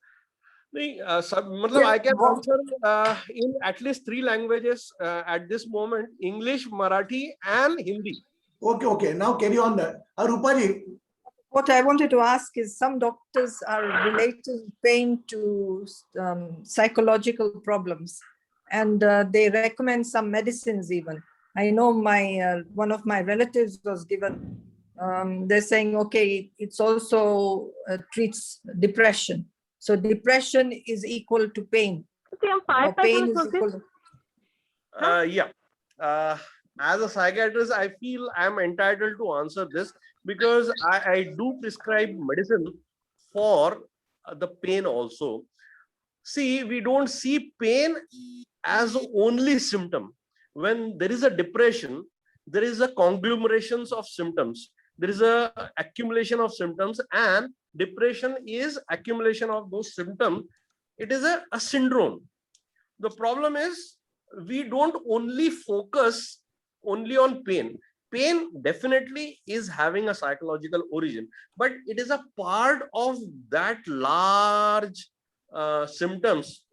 नहीं, सब मतलब I can answer in at least 3 languages at this moment: English, Marathi, and Hindi. Okay. Now carry on. Rupa ji, what I wanted to ask is, some doctors are relating pain to psychological problems, and they recommend some medicines even. I know my one of my relatives was given. They're saying, okay, it's also treats depression. So depression is equal to pain. Or pain is equal to... Yeah. As a psychiatrist, I feel I'm entitled to answer this, because I do prescribe medicine for the pain also. See, we don't see pain as the only symptom. When there is a depression, there is a conglomeration of symptoms. There is a accumulation of symptoms, and depression is accumulation of those symptoms. It is a syndrome. The problem is we don't only focus only on pain. Pain definitely is having a psychological origin, but it is a part of that large symptoms,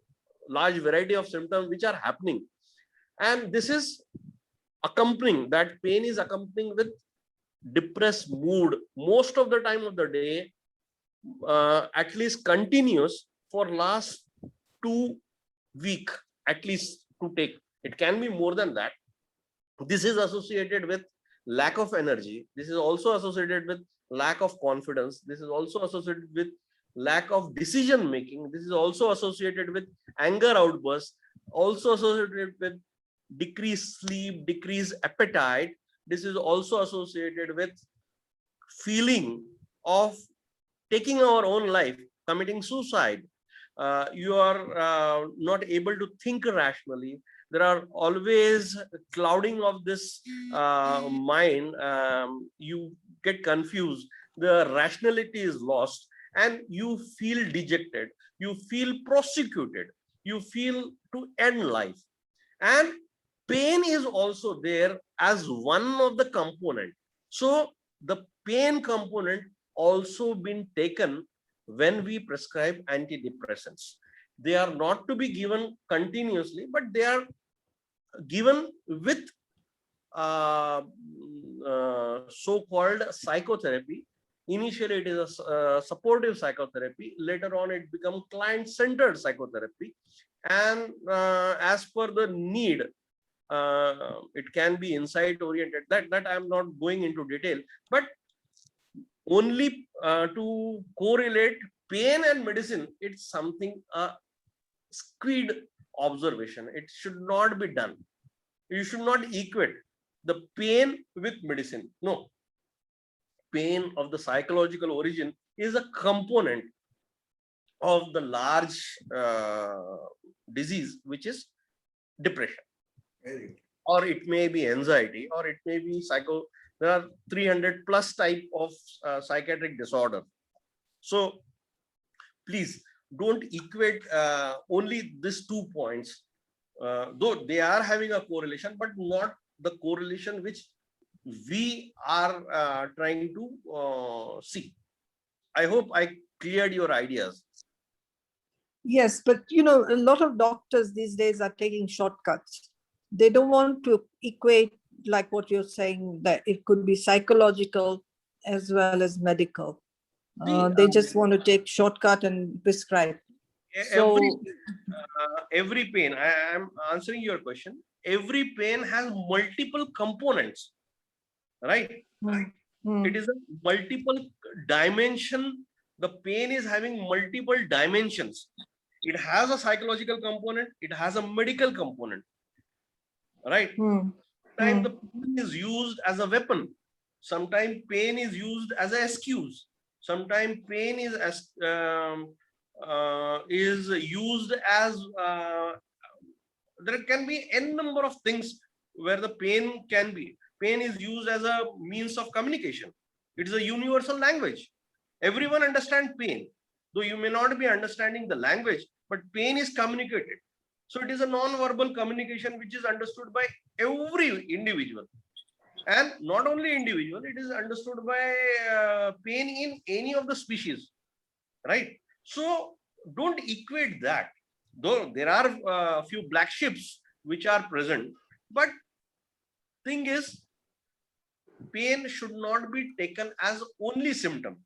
large variety of symptoms which are happening. And this is accompanying, that pain is accompanying with depressed mood most of the time of the day, at least continuous for last 2 weeks at least to take. It can be more than that. This is associated with lack of energy. This is also associated with lack of confidence. This is also associated with lack of decision making. This is also associated with anger outbursts, also associated with decreased sleep, decreased appetite. This is also associated with feeling of taking our own life, committing suicide. You are not able to think rationally. There are always clouding of this mind. You get confused. The rationality is lost. and you feel dejected, you feel prosecuted, you feel to end life. And pain is also there as one of the component. So the pain component also been taken when we prescribe antidepressants. They are not to be given continuously, but they are given with so-called psychotherapy. Initially, it is a supportive psychotherapy. Later on, it becomes client-centered psychotherapy. And as per the need, it can be insight-oriented. That I'm not going into detail, but only to correlate pain and medicine, it's something skewed observation. It should not be done. You should not equate the pain with medicine. No. Pain of the psychological origin is a component of the large disease, which is depression. Or it may be anxiety, or it may be there are 300 plus type of psychiatric disorder. So please don't equate only these 2 points, though they are having a correlation, but not the correlation which we are trying to see. I hope I cleared your ideas. Yes, but you know, a lot of doctors these days are taking shortcuts. They don't want to equate, like what you're saying, that it could be psychological as well as medical. They just want to take shortcut and prescribe. Every pain, I am answering your question. Every pain has multiple components, right? It is a multiple dimension. The pain is having multiple dimensions. It has a psychological component. It has a medical component, right? Sometimes the pain is used as a weapon. Sometimes pain is used as an excuse. Sometimes pain is used as there can be n number of things where the pain can be. Pain is used as a means of communication. It is a universal language. Everyone understands pain, though you may not be understanding the language, but pain is communicated. So it is a non-verbal communication which is understood by every individual. And not only individual, it is understood by pain in any of the species, right? So don't equate that. Though there are a few black ships which are present, but thing is, pain should not be taken as only symptom,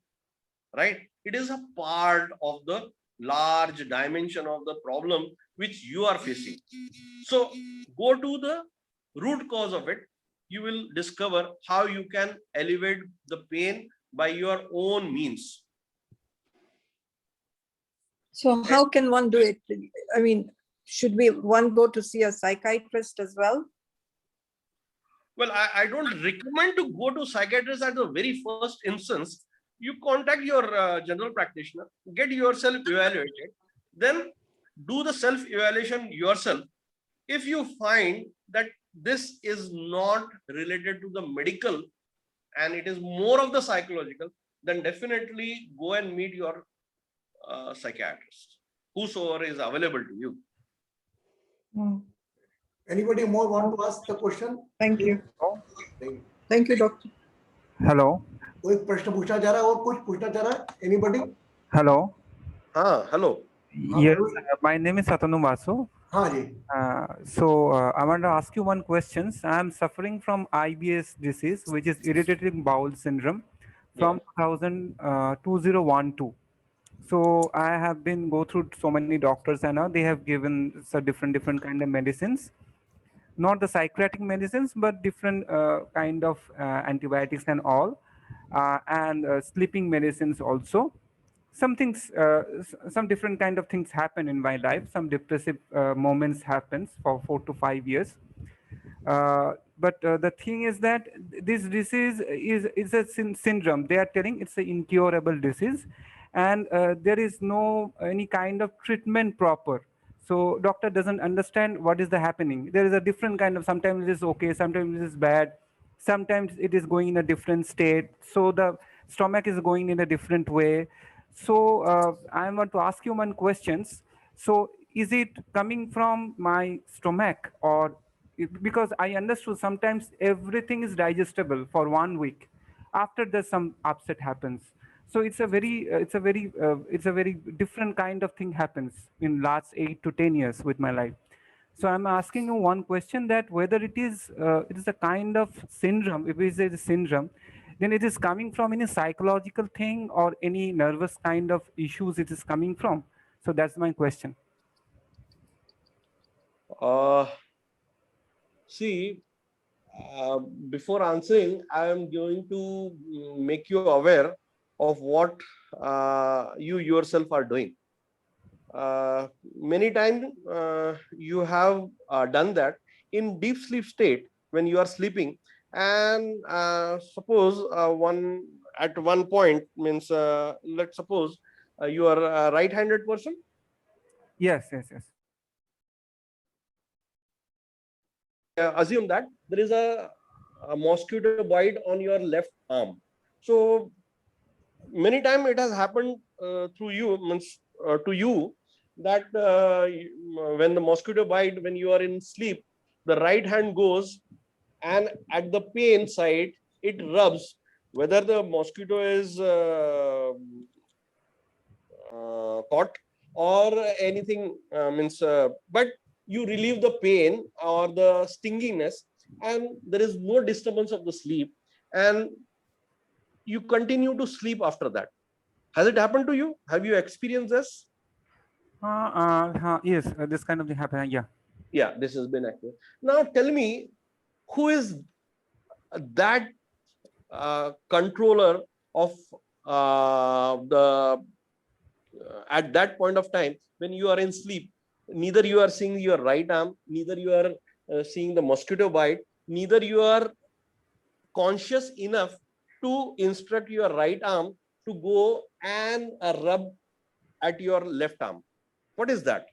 right? It is a part of the large dimension of the problem which you are facing. So go to the root cause of it. You will discover how you can elevate the pain by your own means. So how can one do it? I mean, should one go to see a psychiatrist as well? Well, I don't recommend to go to psychiatrist at the very first instance. You contact your general practitioner, get yourself evaluated, then do the self-evaluation yourself. If you find that this is not related to the medical and it is more of the psychological, then definitely go and meet your psychiatrist, whosoever is available to you. Anybody more want to ask the question? Thank you. Thank you, doctor. Hello. कोई प्रश्न पूछना चाह रहा है और कुछ पूछना चाह रहा है? Anybody? Hello. Hello. Yes, my name is Satanu Basu. So I want to ask you one question. I am suffering from IBS disease, which is irritating bowel syndrome, from 2012. So I have been go through so many doctors, and they have given different kind of medicines, not the psychiatric medicines, but different kind of antibiotics and all, and sleeping medicines also. Some things, some different kind of things happen in my life. Some depressive moments happens for 4 to 5 years. But the thing is that this disease is a syndrome. They are telling it's an incurable disease, and there is no any kind of treatment proper. So doctor doesn't understand what is the happening. There is a different kind of, sometimes it is okay, sometimes it is bad, sometimes it is going in a different state. So the stomach is going in a different way. So I want to ask you one questions. So is it coming from my stomach, or because I understood sometimes everything is digestible for 1 week, after that some upset happens. So it's a very different kind of thing happens in last 8 to 10 years with my life. So I'm asking you one question, that whether it is a kind of syndrome. If it is a syndrome, then it is coming from any psychological thing or any nervous kind of issues it is coming from. So that's my question. See, before answering, I am going to make you aware of what you yourself are doing. Many times you have done that in deep sleep state when you are sleeping, and suppose at one point means let's suppose you are a right-handed person. Yes, yes, yes. Assume that there is a mosquito bite on your left arm. So many times it has happened through you, means to you, that when the mosquito bite, when you are in sleep, the right hand goes and at the pain side it rubs, whether the mosquito is caught or anything, means but you relieve the pain or the stinginess, and there is no disturbance of the sleep, and you continue to sleep after that. Has it happened to you? Have you experienced this? Yes, this kind of thing happen. Yeah. Yeah, this has been active. Now tell me, who is that controller of the at that point of time when you are in sleep? Neither you are seeing your right arm, neither you are seeing the mosquito bite, neither you are conscious enough to instruct your right arm to go and rub at your left arm. What is that?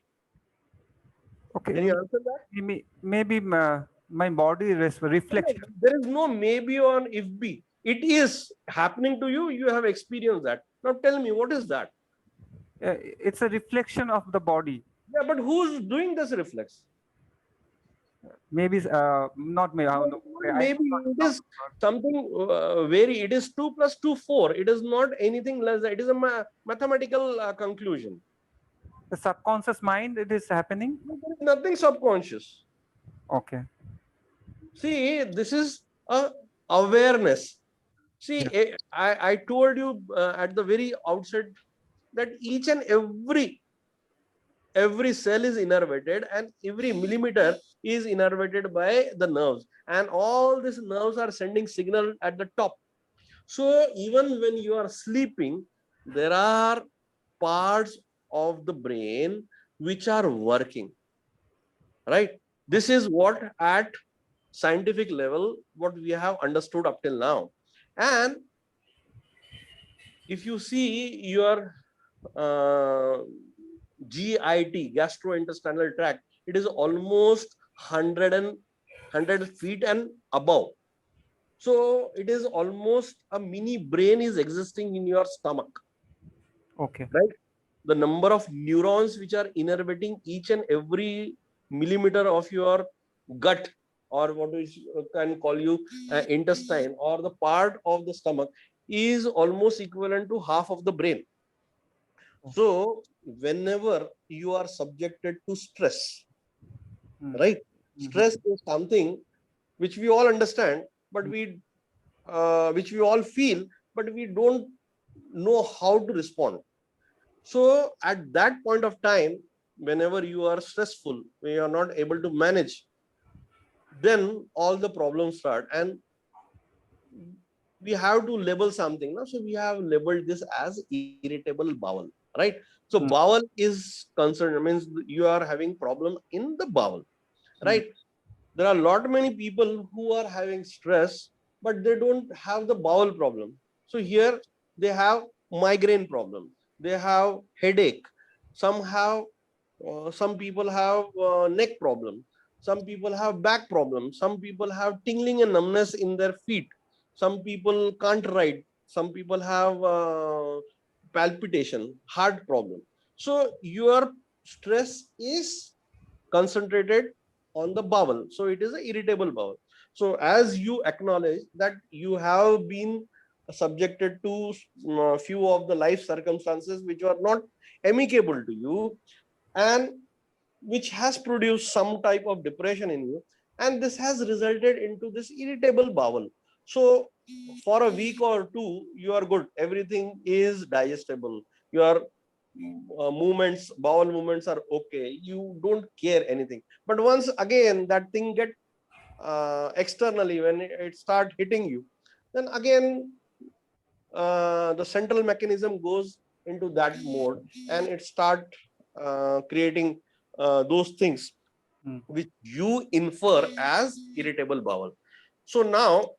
Okay. Can you answer that? Maybe my body reflection. There is no maybe or if be. It is happening to you. You have experienced that. Now tell me, what is that? It's a reflection of the body. Yeah, but who's doing this reflex? Maybe not me. Maybe it is something very. It is 2 + 2 4. It is not anything less. It is a mathematical conclusion. The subconscious mind, it is happening. There is nothing subconscious. Okay. See, this is a awareness. See, Yeah. I told you at the very outset that each and every cell is innervated and every millimeter is innervated by the nerves, and all these nerves are sending signal at the top. So even when you are sleeping, there are parts of the brain which are working, right? This is what at scientific level what we have understood up till now. And if you see your GIT, gastrointestinal tract, it is almost 100 feet and above. So it is almost a mini brain is existing in your stomach. Okay. Right? The number of neurons which are innervating each and every millimeter of your gut, or what we can call you intestine, or the part of the stomach, is almost equivalent to half of the brain. So whenever you are subjected to stress, right? Stress is something which we all understand, but which we all feel, but we don't know how to respond. So at that point of time, whenever you are stressful, when you are not able to manage, then all the problems start, and we have to label something. Now, so we have labeled this as irritable bowel, right? So bowel is concerned, means you are having problem in the bowel, right? There are a lot many people who are having stress, but they don't have the bowel problem. So here they have migraine problem, they have headache, some people have neck problem, some people have back problem, some people have tingling and numbness in their feet, some people can't write, some people have palpitation, heart problem. So your stress is concentrated on the bowel. So it is an irritable bowel. So as you acknowledge that you have been subjected to few of the life circumstances which were not amicable to you, and which has produced some type of depression in you, and this has resulted into this irritable bowel. So for a week or two you are good, everything is digestible, your bowel movements are okay, you don't care anything. But once again that thing get externally, when it start hitting you, then again the central mechanism goes into that mode, and it start creating those things which you infer as irritable bowel. So now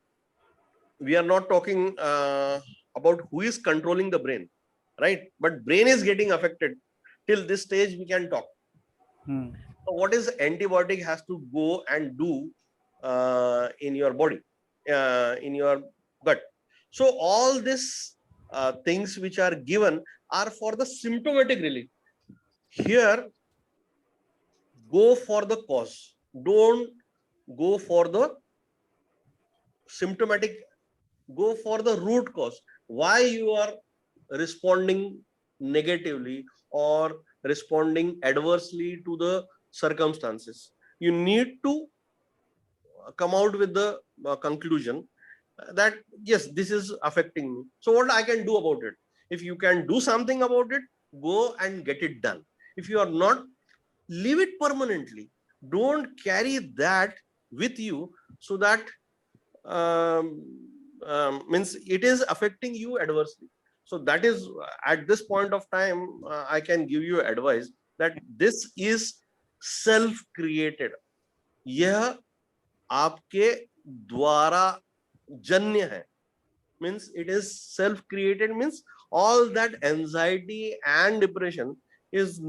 we are not talking about who is controlling the brain, right? But brain is getting affected. Till this stage we can talk. So what is antibiotic has to go and do in your body, in your gut. So all these things which are given are for the symptomatic relief. Here, go for the cause. Don't go for the symptomatic. Go for the root cause. Why you are responding negatively or responding adversely to the circumstances. You need to come out with the conclusion that yes, this is affecting me. So what I can do about it? If you can do something about it, go and get it done. If you are not, leave it permanently. Don't carry that with you, so that means it is affecting you adversely. So that is at this point of time I can give you advice that this is self created. यह आपके द्वारा जन्य है, means it is self created, means all that anxiety and depression is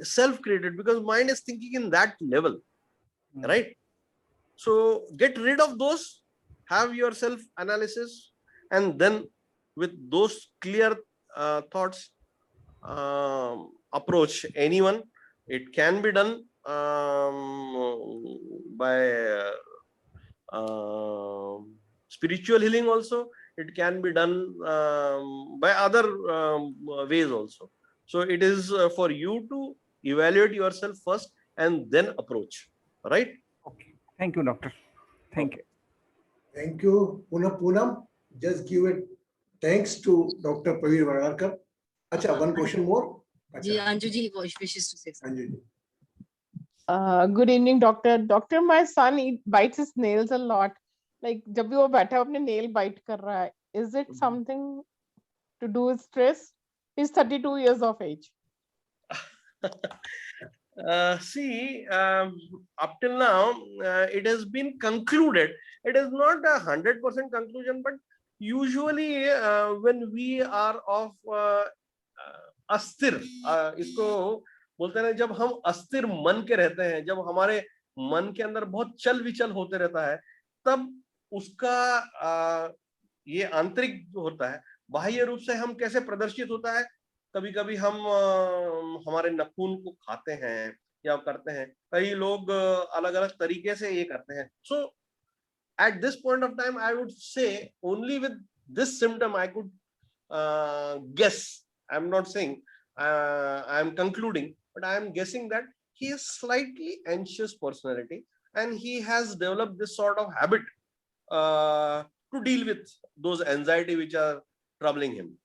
self created because mind is thinking in that level, right? So get rid of those, have your self analysis, and then with those clear thoughts approach anyone. It can be done by spiritual healing also. It can be done by other ways also. So it is for you to evaluate yourself first and then approach, right? Okay. Thank you, doctor. Thank you. Thank you, Poonam. Just give it thanks to Dr. Praveen Vargarkar. Acha, one question more. Ji, Anju ji wishes to say something. Anju ji. Good evening, doctor. Doctor, my son bites his nails a lot. Like, जब भी वो बैठा है अपने nail bite कर रहा है. Is it something to do with stress? He's 32 years of age. See, up till now, it has been concluded. It is not 100% conclusion, but usually when we are of अस्थिर, इसको बोलते हैं, जब हम अस्थिर मन के रहते हैं, जब हमारे मन के अंदर बहुत चल विचल होते रहता है, तब उसका ये आंतरिक जो होता है, बाह्य रूप से हम कैसे प्रदर्शित होता है. कभी कभी हम हमारे नाखून को खाते हैं या करते हैं, कई लोग अलग अलग तरीके से ये करते हैं. So at this point of time I would say only with this symptom I could guess. I'm not saying I'm concluding, but I'm guessing that he is slightly anxious personality and he has developed this sort of habit to deal with those anxiety which are troubling him.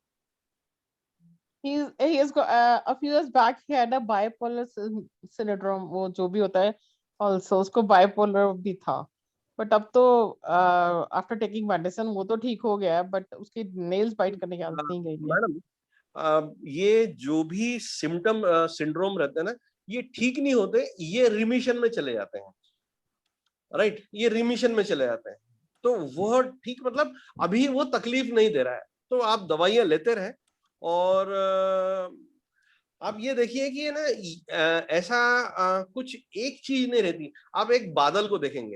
He has got a few years back he had a bipolar syndrome, वो जो भी होता है, also उसको bipolar भी था. But अब तो after taking medicine वो तो ठीक हो गया है, but उसकी nails bite करने की आदत नहीं गई है. मैडम, ये जो भी सिम्टम सिंड्रोम रहते हैं ना, ये ठीक नहीं होते, ये रिमिशन में चले जाते हैं, राइट? ये रिमिशन में चले जाते हैं, तो वह ठीक, मतलब अभी वो तकलीफ नहीं दे रहा है, तो आप दवाइयां लेते रहे. और आप ये देखिए कि ना ऐसा कुछ एक चीज नहीं रहती. आप एक बादल को देखेंगे,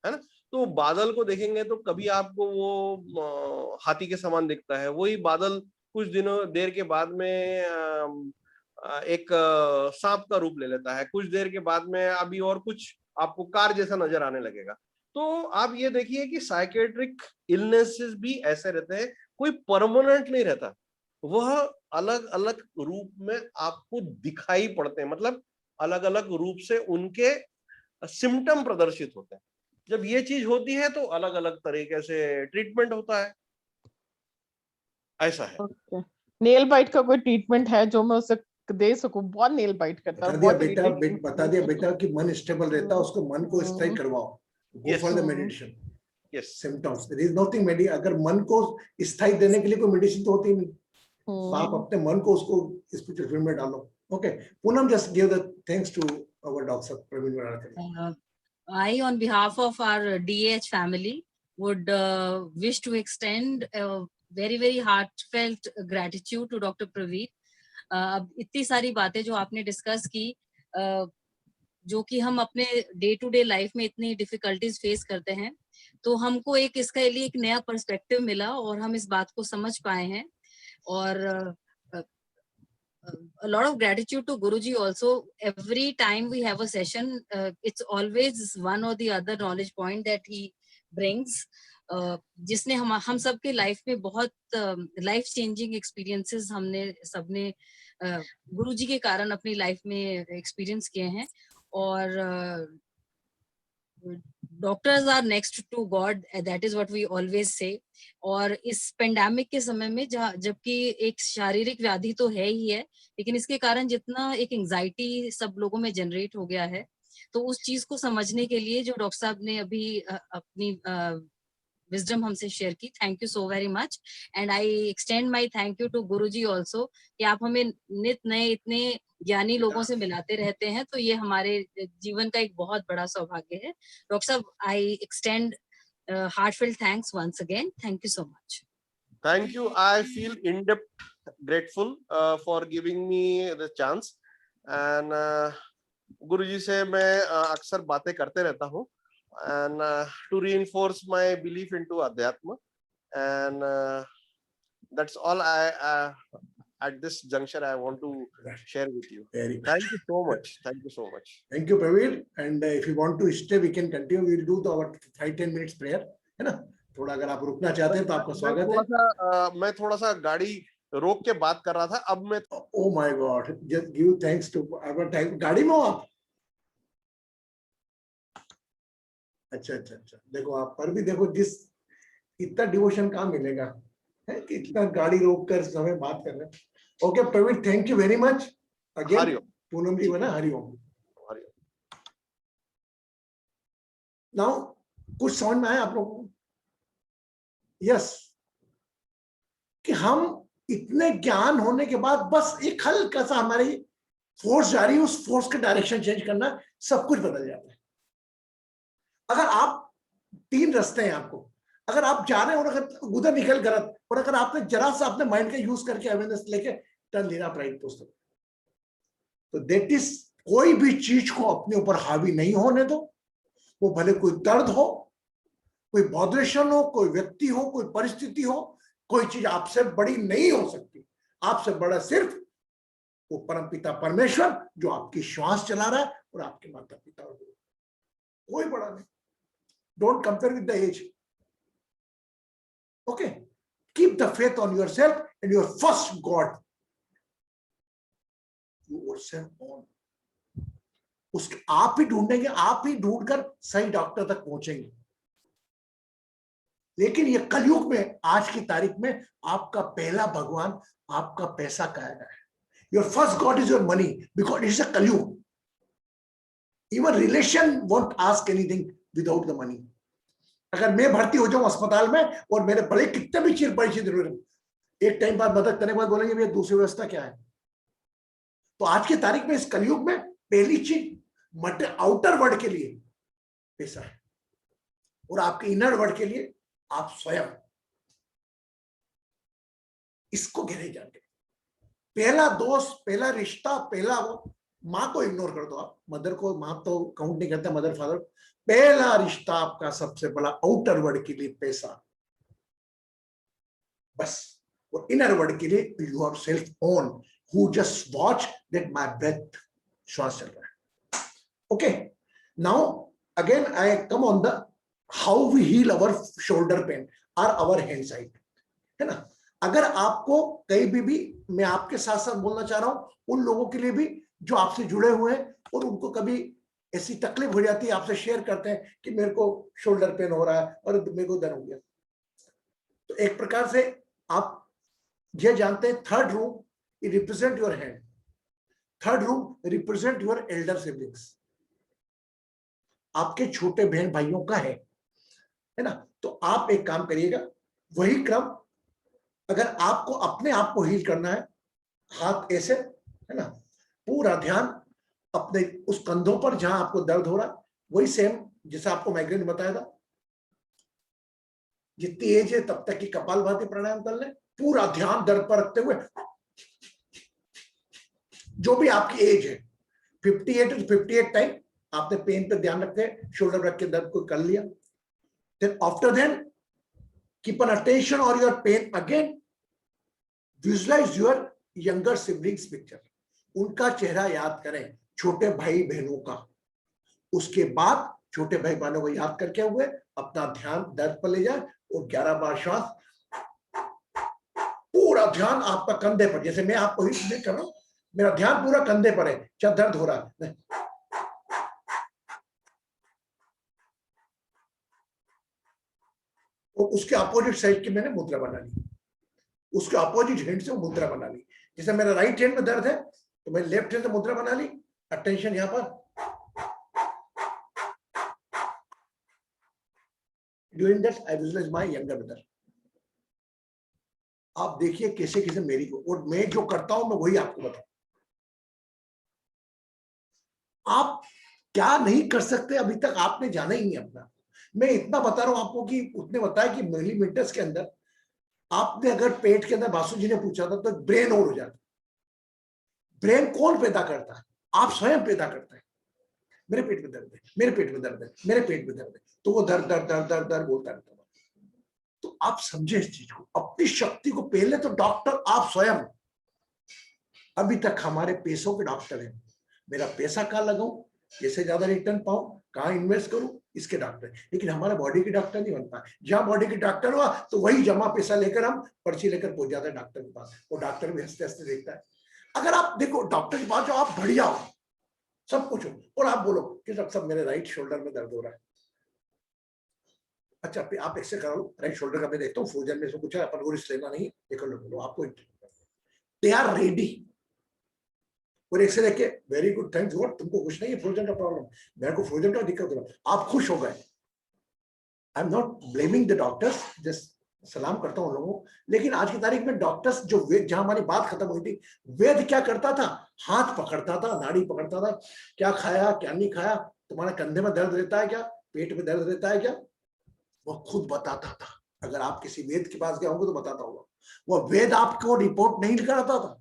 है ना, तो बादल को देखेंगे तो कभी आपको वो हाथी के समान दिखता है, वही बादल कुछ दिनों देर के बाद में एक सांप का रूप ले लेता है, कुछ देर के बाद में अभी और कुछ आपको कार जैसा नजर आने लगेगा। तो आप ये देखिए कि साइकेट्रिक इलनेसेस भी ऐसे रहते हैं, कोई परमानेंट नहीं रहता, वह अलग अलग रूप में आपको दिखाई पड़ते हैं, मतलब अलग अलग रूप से उनके सिम्टम प्रदर्शित होते हैं। जब ये चीज होती है तो अलग अलग तरीके से ट्रीटमेंट होता है, ऐसा है। ओके, नेल बाइट का कोई ट्रीटमेंट है जो मैं उसे दे सकूं? बहुत नेल बाइट करता है, बहुत irritating बता दिया बेटा कि मन स्टेबल रहता है, उसको मन को स्थायी करवाओ, go for the meditation. Yes, symptoms, there is nothing मेडी, अगर मन को स्थायी देने के लिए कोई मेडिसिन तो होती नहीं, तो आप अपने मन को उसको स्पिरिचुअल फील्ड में डालो। Okay, Poonam just give the thanks to our doctor Praveen Varankar. I, on behalf of our DH family, would wish to extend a very, very heartfelt gratitude to Dr. Praveer. अब इतनी सारी बातें जो आपने डिस्कस की, जो कि हम अपने डे टू डे लाइफ में इतनी डिफिकल्टीज फेस करते हैं, तो हमको एक इसके लिए एक नया पर्सपेक्टिव मिला और हम इस बात को समझ पाए हैं। और a lot of gratitude to Guruji also. Every time we have a session, it's always one or the other knowledge point that he brings, जिसने हम सब के लाइफ में बहुत लाइफ चेंजिंग एक्सपीरियंसेस हमने सबने गुरुजी के कारण अपनी लाइफ में एक्सपीरियंस किए हैं। और doctors are next to God, that is what we always say. और इस पेंडेमिक के समय में जबकि एक शारीरिक व्याधि तो है ही है, लेकिन इसके कारण जितना एक एंजाइटी सब लोगों में जनरेट हो गया है, तो उस चीज को समझने के लिए जो डॉक्टर साहब ने अभी अपनी विजडम हमसे शेयर की, thank you so very much. And I extend my thank you to Guruji also कि आप हमें नित नए इतने ज्ञानी लोगों से मिलाते रहते हैं, तो ये हमारे जीवन का एक बहुत बड़ा सौभाग्य है। डॉक्टर साहब, I extend heartfelt thanks once again. Thank you so much. Thank you. I feel in-depth grateful for giving me the chance. And गुरुजी से मैं अक्सर बातें करते रहता हूँ, and to reinforce my belief into Adhyatma, and that's all I at this juncture I want to share with you. Thank you so much. Thank you so much. Thank you, Praveen. And if you want to stay, we can continue. We will do our 5-10 minutes prayer, है ना? थोड़ा अगर आप रुकना चाहते हैं तो आपका स्वागत है। मैं थोड़ा सा गाड़ी रोक के बात कर रहा था, अब मैं Oh my God! Just give thanks to our time. गाड़ी में हो आप? अच्छा, देखो आप पर भी देखो, जिस इतना डिवोशन कहाँ मिलेगा है कि इतना गाड़ी रोक कर समय बात कर रहे हैं। Okay Praveen, thank you very much again. Poonam ji बना, हरिओम। नाउ कुछ समझ में आया आप लोगों को? यस, कि हम इतने ज्ञान होने के बाद बस एक हल्का सा हमारी फोर्स जा रही है, उस फोर्स का डायरेक्शन चेंज करना, सब कुछ बदल जाता है। अगर आप 3 रास्ते हैं आपको, अगर आप जा रहे हैं और अगर उधर निकल गलत, और अगर आपने जरा सा अपने माइंड का यूज करके अवेयरनेस लेके टर्न लेना राइट पुस्तक, तो दैट इज, कोई भी चीज को अपने ऊपर हावी नहीं होने दो। वो भले कोई दर्द हो, कोई बॉदरेशन हो, कोई व्यक्ति हो, कोई परिस्थिति हो, कोई चीज आपसे बड़ी नहीं हो सकती। आपसे बड़ा सिर्फ वो परम पिता परमेश्वर जो आपकी श्वास चला रहा है, और आपके माता पिता और गुरु, कोई बड़ा नहीं। Don't compare with the age. Okay, keep the faith on yourself and your first God. Yourself on. उसके आप ही ढूंढेंगे, आप ही ढूंढकर सही डॉक्टर तक पहुंचेंगे। लेकिन ये कलयुग में, आज की तारीख में, आपका पहला भगवान आपका पैसा कहेगा है। Your first God is your money because it is a कलयुग. Even relation won't ask anything without the money. अगर मैं भर्ती हो जाऊं अस्पताल में और मेरे बड़े कितने भी चीज बड़ी चीज, एक टाइम बाद मदद करने के बाद बोलेंगे भैया दूसरी व्यवस्था क्या है। तो आज की तारीख में, इस कलयुग में, पहली चीज आउटर वर्ल्ड के लिए पैसा है, और आपके इनर वर्ल्ड के लिए आप स्वयं। इसको गहरे जानते, पहला दोस्त, पहला रिश्ता, पहला वो, माँ को इग्नोर कर दो आप, मदर को, माँ तो काउंट नहीं करता, मदर फादर। पहला रिश्ता आपका सबसे बड़ा आउटर वर्ल्ड के लिए पैसा, बस और इनर वर्ड के लिए you are self own, who just watch that my breath, श्वास चल रहा है। Okay, now again I come on the how we heal our shoulder pain और अवर हैंड साइड, है ना। अगर आपको कहीं भी मैं आपके साथ साथ बोलना चाह रहा हूं उन लोगों के लिए भी जो आपसे जुड़े हुए हैं और उनको कभी ऐसी तकलीफ हो जाती है, आपसे शेयर करते हैं कि मेरे को शोल्डर पेन हो रहा है और मेरे को दर्द हो गया। तो एक प्रकार से आप ये जानते हैं third room it represent your hand, third room represent your elder siblings, आपके छोटे बहन भाइयों का है ना। तो आप एक काम करिएगा, वही क्रम अगर आपको अपने आप को हील करना है, हाथ ऐसे, है ना, पूरा ध्यान अपने उस कंधों पर जहां आपको दर्द हो रहा है, वही सेम जैसा आपको माइग्रेन बताया था, जितनी एज है तब तक की कपालभाति प्राणायाम कर लें, पूरा ध्यान दर्द पर रखते हुए, जो भी आपकी एज है 58 to 58 टाइम आपने पेन पे ध्यान रखते हैं, शोल्डर रख के दर्द को कर लिया। Then after then keep an attention on your pain, again visualise your younger siblings picture, उनका चेहरा याद करें, छोटे भाई बहनों का। उसके बाद छोटे भाई बहनों को याद करके हुए अपना ध्यान दर्द पर ले जाए और 11 बार श्वास, पूरा ध्यान आपका कंधे पर, जैसे मैं आपको हिट कर रहा हूं, मेरा ध्यान पूरा कंधे पर है, जब दर्द हो रहा है और उसके अपोजिट साइड की मैंने मुद्रा बना ली, उसके अपोजिट हैंड से मुद्रा बना ली। जैसे मेरा राइट हैंड में दर्द है तो मैं लेफ्ट हैंड से मुद्रा बना ली, अटेंशन यहां पर, doing that I visualise my younger brother. आप देखिए कैसे कैसे मेरी को, और मैं जो करता हूं मैं वही आपको बताऊं। आप क्या नहीं कर सकते अभी तक आपने जाना ही नहीं अपना। मैं इतना बता रहा हूं आपको कि उसने बताया कि मिलीमीटर्स के अंदर आपने अगर पेट के अंदर, बासु जी ने पूछा था, तो ब्रेन और हो जाता। ब्रेन कौन पैदा करता है? आप स्वयं पैदा करते हैं। मेरे पेट में दर्द है, मेरे पेट में दर्द है, मेरे पेट में दर्द है, तो वो दर्द दर्द दर्द दर्द दर्द बोलता रहता है। तो आप समझे इस चीज को, अपनी शक्ति को। पहले तो डॉक्टर आप स्वयं, अभी तक हमारे पैसों के डॉक्टर हैं। मेरा पैसा कहाँ लगाऊं, कैसे ज्यादा रिटर्न पाऊं, कहाँ इन्वेस्ट करूं, इसके डॉक्टर। लेकिन हमारा बॉडी के डॉक्टर नहीं बनता। जहां बॉडी के डॉक्टर हुआ तो वही जमा पैसा लेकर हम पर्ची लेकर पहुंच जाते हैं डॉक्टर के पास, और डॉक्टर भी हंसते हंसते देखता है। अगर आप देखो डॉक्टर के पास जो आप बढ़िया हो, सब कुछ हो, और आप बोलो कि डॉक्टर साहब मेरे राइट शोल्डर में दर्द हो रहा है, अच्छा आप एक्सरे करा लो, राइट शोल्डर का मैं देखता हूँ, फ्रोजन में से कुछ है, अपन को रिस्क लेना नहीं, देख लो, बोलो आपको, दे आर रेडी। और एक्सरे देख के वेरी गुड थैंक्स गॉड, तुमको कुछ नहीं है फ्रोजन का प्रॉब्लम, मेरे को फ्रोजन का दिक्कत हो रहा, आप खुश हो गए। आई am not blaming the doctors, just सलाम करता हूँ लोगों। लेकिन आज की तारीख में डॉक्टर्स जो वेद, जहां हमारी बात खत्म हुई थी, वेद क्या करता था, हाथ पकड़ता था, नाड़ी पकड़ता था, क्या खाया क्या नहीं खाया, तुम्हारे कंधे में दर्द रहता है क्या, पेट में दर्द रहता है क्या, वो खुद बताता था। अगर आप किसी वेद के पास गए होंगे तो बताता होगा। वो वेद आपको रिपोर्ट नहीं कराता था।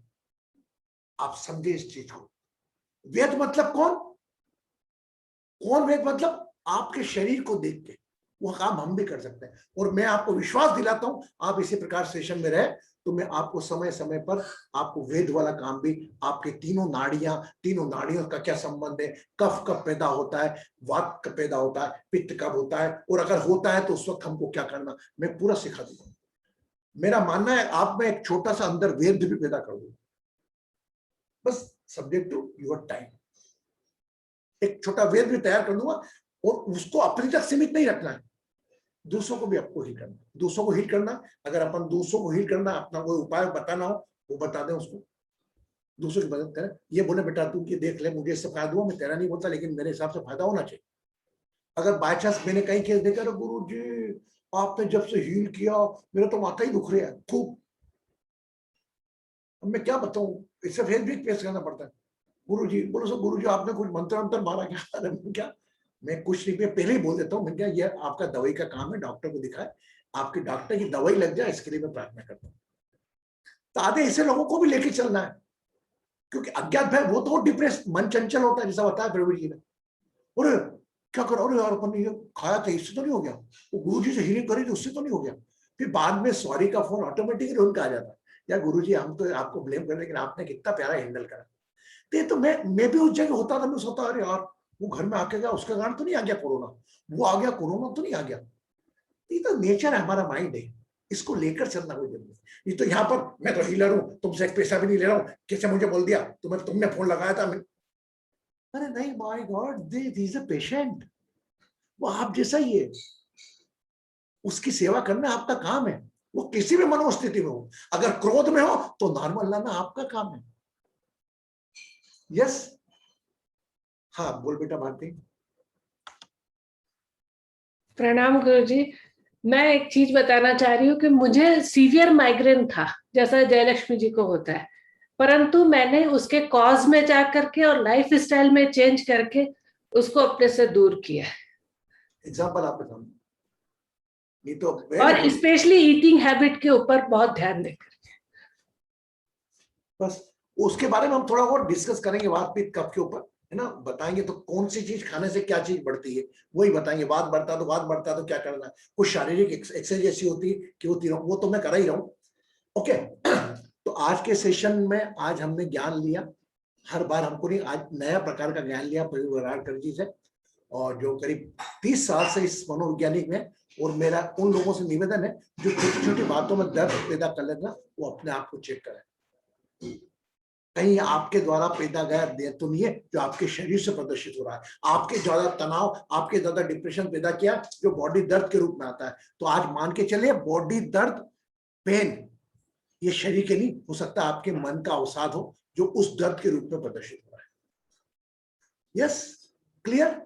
आप समझे इस चीज को। वेद मतलब कौन, कौन वेद मतलब आपके शरीर को देख के वो काम हम भी कर सकते हैं। और मैं आपको विश्वास दिलाता हूं, आप इसी प्रकार सेशन में रहे तो मैं आपको समय समय पर आपको वेद वाला काम भी, आपके तीनों नाड़ियों का क्या संबंध है, कफ कब पैदा होता है, वात कब पैदा होता है, पित्त कब होता है, और अगर होता है तो उस वक्त हमको क्या करना, मैं पूरा सिखा दूंगा। मेरा मानना है आप में एक छोटा सा अंदर वेद भी पैदा कर दूंगा, बस सब्जेक्ट टू योर टाइम। एक छोटा वेद भी तैयार कर दूंगा, और उसको अपने तक सीमित नहीं रखना है, दूसरों को भी आपको हील करना, दूसरों को हील करना। अगर अपन दूसरों को हील करना, अपना कोई उपाय बताना हो वो बता दें उसको, दूसरों की मदद करें। ये बोले बेटा तू ये देख ले, मुझे इससे फायदा हुआ, मैं तेरा नहीं बोलता, लेकिन मेरे हिसाब से फायदा होना चाहिए। अगर बाय चांस मैंने कहीं केस देखा, गुरु जी आपने जब से हील किया मेरा तो माथा ही दुख रहा है खूब, अब मैं क्या बताऊं, इससे फिर भी पेश करना पड़ता है। गुरु जी बोलो, सो गुरु जी आपने कुछ मंत्र अंतर मारा क्या? अरे क्या, मैं कुछ नहीं, पहले ही बोल देता हूँ, मैं क्या, ये आपका दवाई का काम है, डॉक्टर को दिखाए, आपके डॉक्टर की दवाई लग जाए, इसके लिए मैं प्रार्थना करता हूँ। तो आधे ऐसे लोगों को भी लेके चलना है, क्योंकि अज्ञात भय वो तो डिप्रेस, मन चंचल होता है, जैसा बताया प्रभु जी ने। अरे क्या करो, अरे यार अपन ये खाया था इससे तो नहीं हो गया, वो गुरु जी से हीलिंग करी थी उससे तो नहीं हो गया, फिर बाद में सॉरी का फोन ऑटोमेटिकली उनका आ जाता है। या गुरुजी हम तो आपको ब्लेम कर रहे हैं, लेकिन आपने कितना प्यारा हैंडल करा। तो मैं भी उस जगह होता था, मैं सोचता अरे यार वो घर में आके गया, उसका कारण तो नहीं आ गया कोरोना, वो आ गया कोरोना तो नहीं आ गया। ये तो नेचर है, हमारा माइंड है, इसको लेकर चलना कोई जरूरी नहीं। ये तो यहाँ पर मैं तो हीलर हूँ, तुमसे एक पैसा भी नहीं ले रहा हूँ, कैसे मुझे बोल दिया, तुमने फोन लगाया था। अरे नहीं, my God, this is a patient, वो आप जैसा ही है, उसकी सेवा करना आपका काम है, वो किसी भी मनोस्थिति में हो। अगर क्रोध में हो तो नॉर्मल लाना आपका काम है। यस, हाँ बोल बेटा भारती। प्रणाम गुरुजी। मैं एक चीज बताना चाह रही हूँ कि मुझे सीवियर माइग्रेन था, जैसा जयलक्ष्मी जी को होता है, परंतु मैंने उसके कॉज में जा करके और लाइफ स्टाइल में चेंज करके उसको अपने से दूर किया। एग्जाम्पल आप बताओ। ये तो और स्पेशली ईटिंग हैबिट के ऊपर बहुत ध्यान देकर। बस उसके बारे में हम थोड़ा और डिस्कस करेंगे, बातचीत कप के ऊपर, है ना, बताएंगे तो कौन सी चीज खाने से क्या चीज बढ़ती है, वही बताएंगे। वात बढ़ता तो क्या करना है, कुछ शारीरिक एक्सरसाइज ऐसी होती है कि होती रहो, वो तो मैं कर ही रहा हूँ। ओके, तो आज के सेशन में आज हमने ज्ञान लिया, हर बार हमको नहीं, आज नया प्रकार का ज्ञान लिया प्रवीण वराडकर जी से, और जो करीब 30 साल से इस मनोवैज्ञानिक में। और मेरा उन लोगों से निवेदन है जो छोटी छोटी बातों में दर्द पैदा कर लेना, वो अपने आप को चेक करें, कहीं आपके द्वारा पैदा गया दर्द तो नहीं है जो आपके शरीर से प्रदर्शित हो रहा है। आपके ज्यादा तनाव, आपके ज्यादा डिप्रेशन पैदा किया जो बॉडी दर्द के रूप में आता है। तो आज मान के चलिए बॉडी दर्द, पेन, ये शरीर के नहीं हो सकता, आपके मन का अवसाद हो जो उस दर्द के रूप में प्रदर्शित हो रहा है। Yes, clear?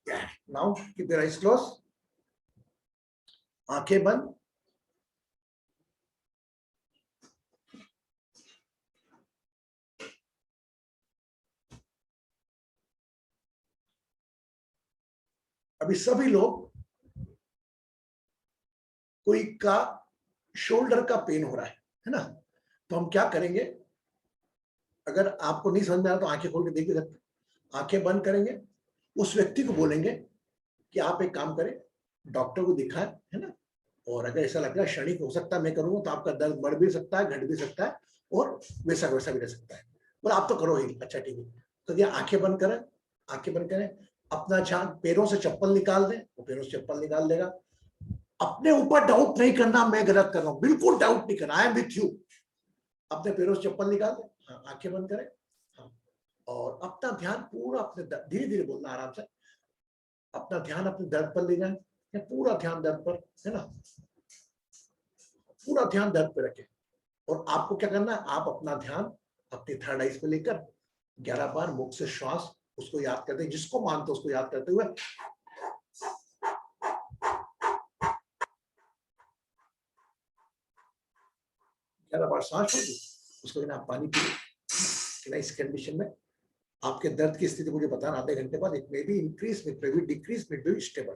Now keep your eyes close, आंखें बंद। अभी सभी लोग, कोई का शोल्डर का पेन हो रहा है ना, तो हम क्या करेंगे, अगर आपको नहीं समझ में आ रहा तो आंखें खोल के देख भी सकते, आंखें बंद करेंगे, उस व्यक्ति को बोलेंगे कि आप एक काम करें, डॉक्टर को दिखाएं, है ना, और अगर ऐसा लग रहा है क्षणिक हो सकता है मैं करूंगा तो आपका दर्द बढ़ भी सकता है, घट भी सकता है, और वैसा वैसा भी रह सकता है, बोला आप तो करो ही। अच्छा ठीक है, तो ये आंखें बंद करें, आंखें बंद करें, अपना ध्यान, पैरों से चप्पल निकाल दें, वो पैरों से चप्पल निकाल देगा। अपने ऊपर डाउट नहीं करना मैं गलत कर रहा हूं, बिल्कुल डाउट नहीं करना, आई एम विथ यू। अपने पैरों से चप्पल निकाल दें, हाँ, आंखें बंद करें, हाँ, और अपना ध्यान पूरा अपने, धीरे धीरे बोलना आराम से, अपना ध्यान अपने दर्द पर ले जाए, पूरा ध्यान दर्द पर, है ना, पूरा ध्यान दर्द पे रखें। और आपको क्या करना है, आप अपना ध्यान अपनी थर्ड आइज पे लेकर 11 बार मुख से श्वास उसको याद करते, जिसको मानते उसको याद करते हुए 11 बार सांस होगी, उसको बिना आप पानी पिए। इस कंडीशन में आपके दर्द की स्थिति मुझे बताना आधे घंटे बाद, it may be increase, it may be decrease, it may be stable.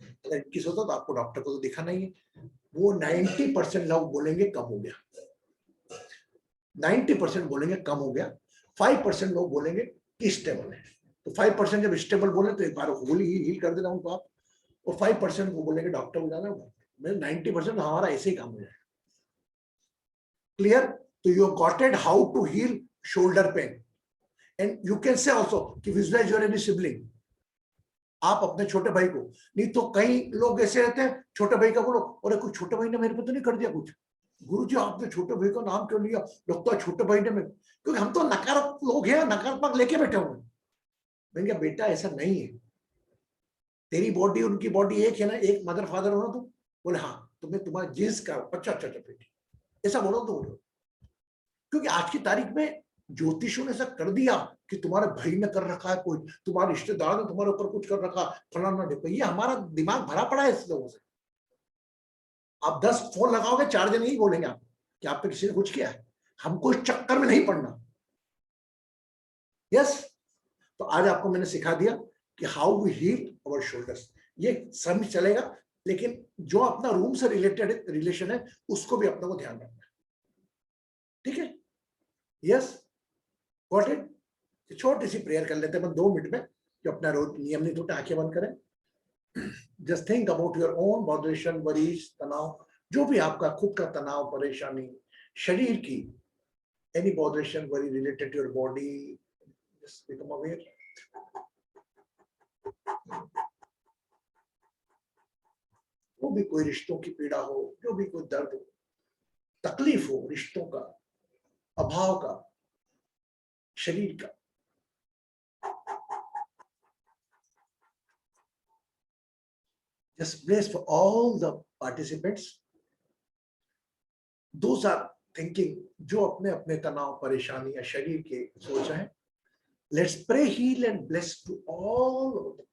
अगर इंक्रीज होता तो आपको डॉक्टर को तो दिखाना ही है। वो 90% लोग बोलेंगे कम हो गया, 90% बोलेंगे कम हो गया, 5% लोग बोलेंगे कि स्टेबल है। तो 5% जब स्टेबल बोले तो एक बार गोली हील कर देना उनको आप, और 5% वो बोलेंगे डॉक्टर को जाना, 90% हमारा ऐसे ही काम हो जाएगा। क्लियर? तो you got it how to heal shoulder pain, and you can say also कि विजुअलाइज योर एनी सिबलिंग, आप अपने छोटे भाई को, नहीं तो कई लोग ऐसे रहते हैं, छोटे भाई का बोलो, और कुछ छोटे भाई ने मेरे पे तो नहीं कर दिया कुछ, गुरुजी आपने छोटे भाई का नाम क्यों लिया, लगता है छोटे भाई ने मेरे, क्योंकि हम तो नकारात्मक लोग हैं, नकारात्मक लेके बैठे हुए। मैंने कहा बेटा ऐसा नहीं है, तेरी बॉडी उनकी बॉडी एक है ना, एक मदर फादर हो ना तुम, बोले हाँ तुम्हें तुम्हारा जींस का, अच्छा अच्छा अच्छा बेटी, ऐसा बोलो तो बोलो। क्योंकि आज की तारीख में ज्योतिषों ने ऐसा कर दिया कि तुम्हारे भाई ने कर रखा है, कोई तुम्हारे रिश्तेदार ने तुम्हारे ऊपर कुछ कर रखा, फलाना देखो, ये हमारा दिमाग भरा पड़ा है इस लोगों से। आप 10 फोन लगाओगे 4 दिन नहीं बोलेंगे आप कि आप पे किसी ने कुछ किया है, हमको इस चक्कर में नहीं पड़ना। यस, तो आज आपको मैंने सिखा दिया कि how we heal our shoulders, ये समझ चलेगा, लेकिन जो अपना रूम से रिलेटेड रिलेशन है उसको भी अपने को ध्यान रखना है, ठीक है? Yes, got it? छोटी सी प्रेयर कर लेते हैं 2 मिनट में, जो अपना रोज नियम नहीं टूटे, आंखें बंद करें, just think about your own botheration, worries, तनाव, जो भी आपका खुद का तनाव, परेशानी, शरीर की any botheration, worry related to your body, just become aware. वो भी कोई रिश्तों की पीड़ा हो, जो भी कोई दर्द हो, तकलीफ हो, रिश्तों का, अभाव का, शरीर का, just bless for all the participants. Those are thinking जो अपने अपने तनाव, परेशानी या शरीर के सोच रहे हैं. Let's pray, heal and bless to all of them.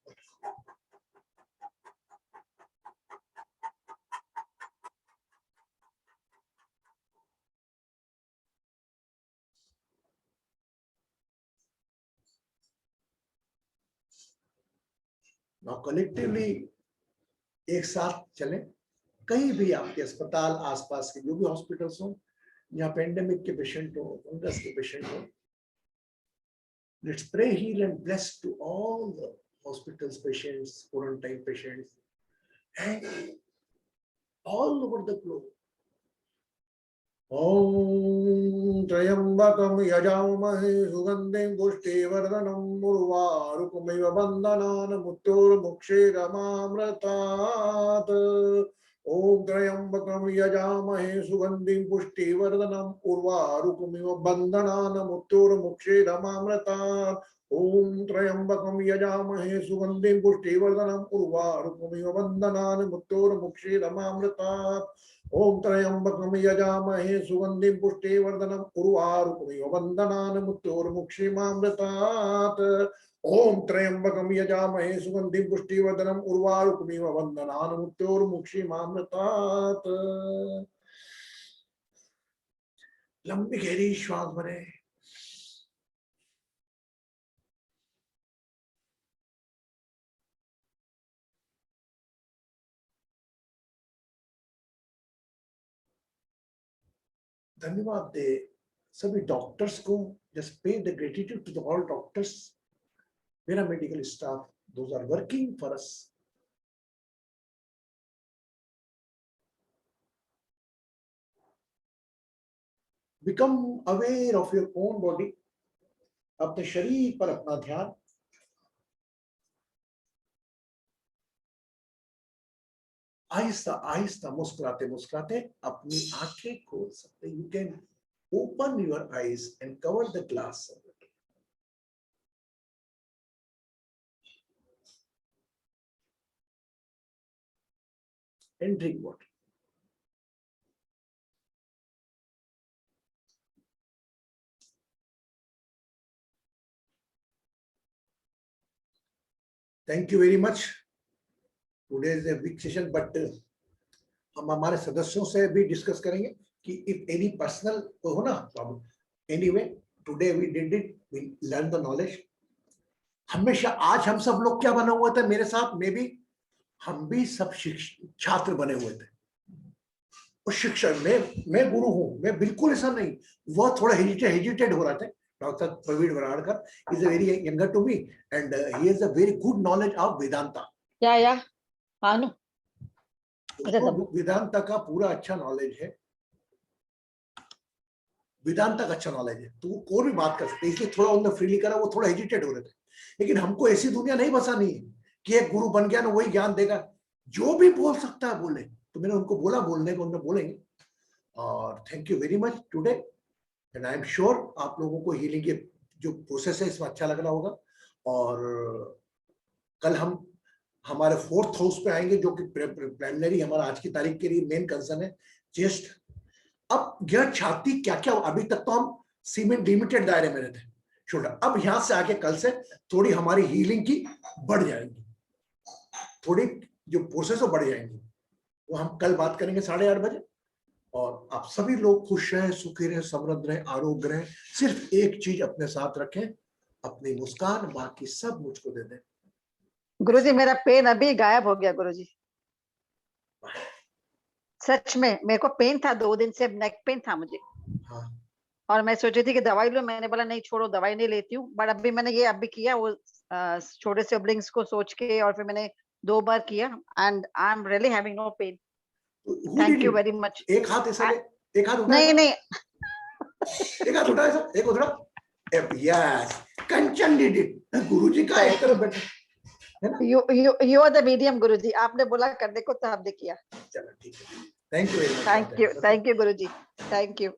Now collectively एक साथ चलें, कहीं भी आपके अस्पताल आसपास के जो भी हॉस्पिटल्स हो, जहाँ पेंडेमिक के पेशेंट हो, फंगस के पेशेंट हो, let's pray, heal and bless to all the hospitals patients, quarantine patients, and all over the globe. Om Trayambakam Yajamahe Sugandhim Pushtivardanam Urvarukumiva Bandhanana Muttur Mukshiramamratat. Om Trayambakam Yajamahe Sugandhim Pushtivardanam Urvarukumiva Bandhanana Muttur Mukshiramamratat. Om Trayambakam Yajamahe Sugandhim Pushtivardanam Urvarukumiva Bandhanana Muttur Mukshiramamratat. Om Trayambakam Yajamahe Sugandhim Pushtivardanam Urvarukumiva Bandhanana Muttur Mukshiramamratat. Om Trayambakam Yajamahe Sugandhim Pushtivardanam Urvarukumiva Bandhanana Muttur Mukshiramamratat. लंबी गहरी श्वास भरे. धन्यवाद दे सभी doctors को. Just pay the gratitude to the all doctors, मेरा medical staff, those are working for us. Become aware of your own body. अपने शरीर पर अपना ध्यान. आहिस्ता आहिस्ता मुस्कुराते मुस्कुराते अपनी आंखें खोल सकते. You can open your eyes and cover the glass of it. And drink water. Thank you very much. Today is a big session, but हम हमारे सदस्यों से भी डिस्कस करेंगे कि if any personal हो ना problem. Anyway, today we did it. We learned the knowledge. हमेशा आज हम सब लोग क्या बने हुए थे मेरे साथ, में भी हम भी सब छात्र बने हुए थे. और शिक्षक, मैं गुरु हूं, मैं बिल्कुल ऐसा नहीं. वह थोड़ा हेजिटेट हो रहा था. Doctor Praveen Varadkar is a very younger to me and he has a very good knowledge of Vedanta. या हाँ वेदांता का पूरा अच्छा नॉलेज है. वेदांता का अच्छा नॉलेज है, तो कोई भी बात कर सकते. इसलिए थोड़ा उन्होंने फ्रीली करा. वो थोड़ा हेजिटेट हो रहे थे. लेकिन हमको ऐसी दुनिया नहीं बसानी है कि एक गुरु बन गया ना वही ज्ञान देगा. जो भी बोल सकता है बोले. तो मैंने उनको बोला बोलने को, उन्होंने बोलेंगे. और thank you very much today. And I am sure आप लोगों को हीलिंग के जो प्रोसेस है इसमें अच्छा लग रहा होगा. और कल हम हमारे 4th हाउस पे आएंगे, जो कि प्राइमरी हमारा आज की तारीख के लिए मेन कंसर्न है. चेस्ट. अब यह छाती क्या क्या, अभी तक तो हम सीमेंट लिमिटेड दायरे में रहते. शोल्डर. अब यहां से आके कल से थोड़ी हमारी हीलिंग की बढ़ जाएगी. थोड़ी जो प्रोसेस हो बढ़ जाएंगी. वो हम कल बात करेंगे 8:30 बजे. और आप सभी लोग खुश रहें, सुखी रहें, समृद्ध रहें, आरोग्य रहें. सिर्फ एक चीज अपने साथ रखें, अपनी मुस्कान. बाकी सब मुझको दे दें. गुरुजी, मेरा पेन अभी गायब हो गया गुरुजी. सच में मेरे को पेन था 2 दिन से, नेक पेन था मुझे. हाँ. और मैं सोची थी कि दवाई लो. मैंने बोला नहीं छोड़ो, दवाई नहीं लेती हूँ. बट अभी मैंने ये अभी किया, वो छोटे सिबलिंग्स को सोच के, और फिर मैंने 2 बार किया. And I am really having no pain. Who Thank did you it? very much. एक हाथ ऐसा एक हाथ उठाया नहीं नहीं एक हाथ उठाया ऐसा एक उठा यस कंचन डिड इट गुरुजी का एक तरफ बैठे you are the medium गुरुजी, आपने बोला करने को तो हमने किया. चलो ठीक है thank you Thank you Guruji, thank you.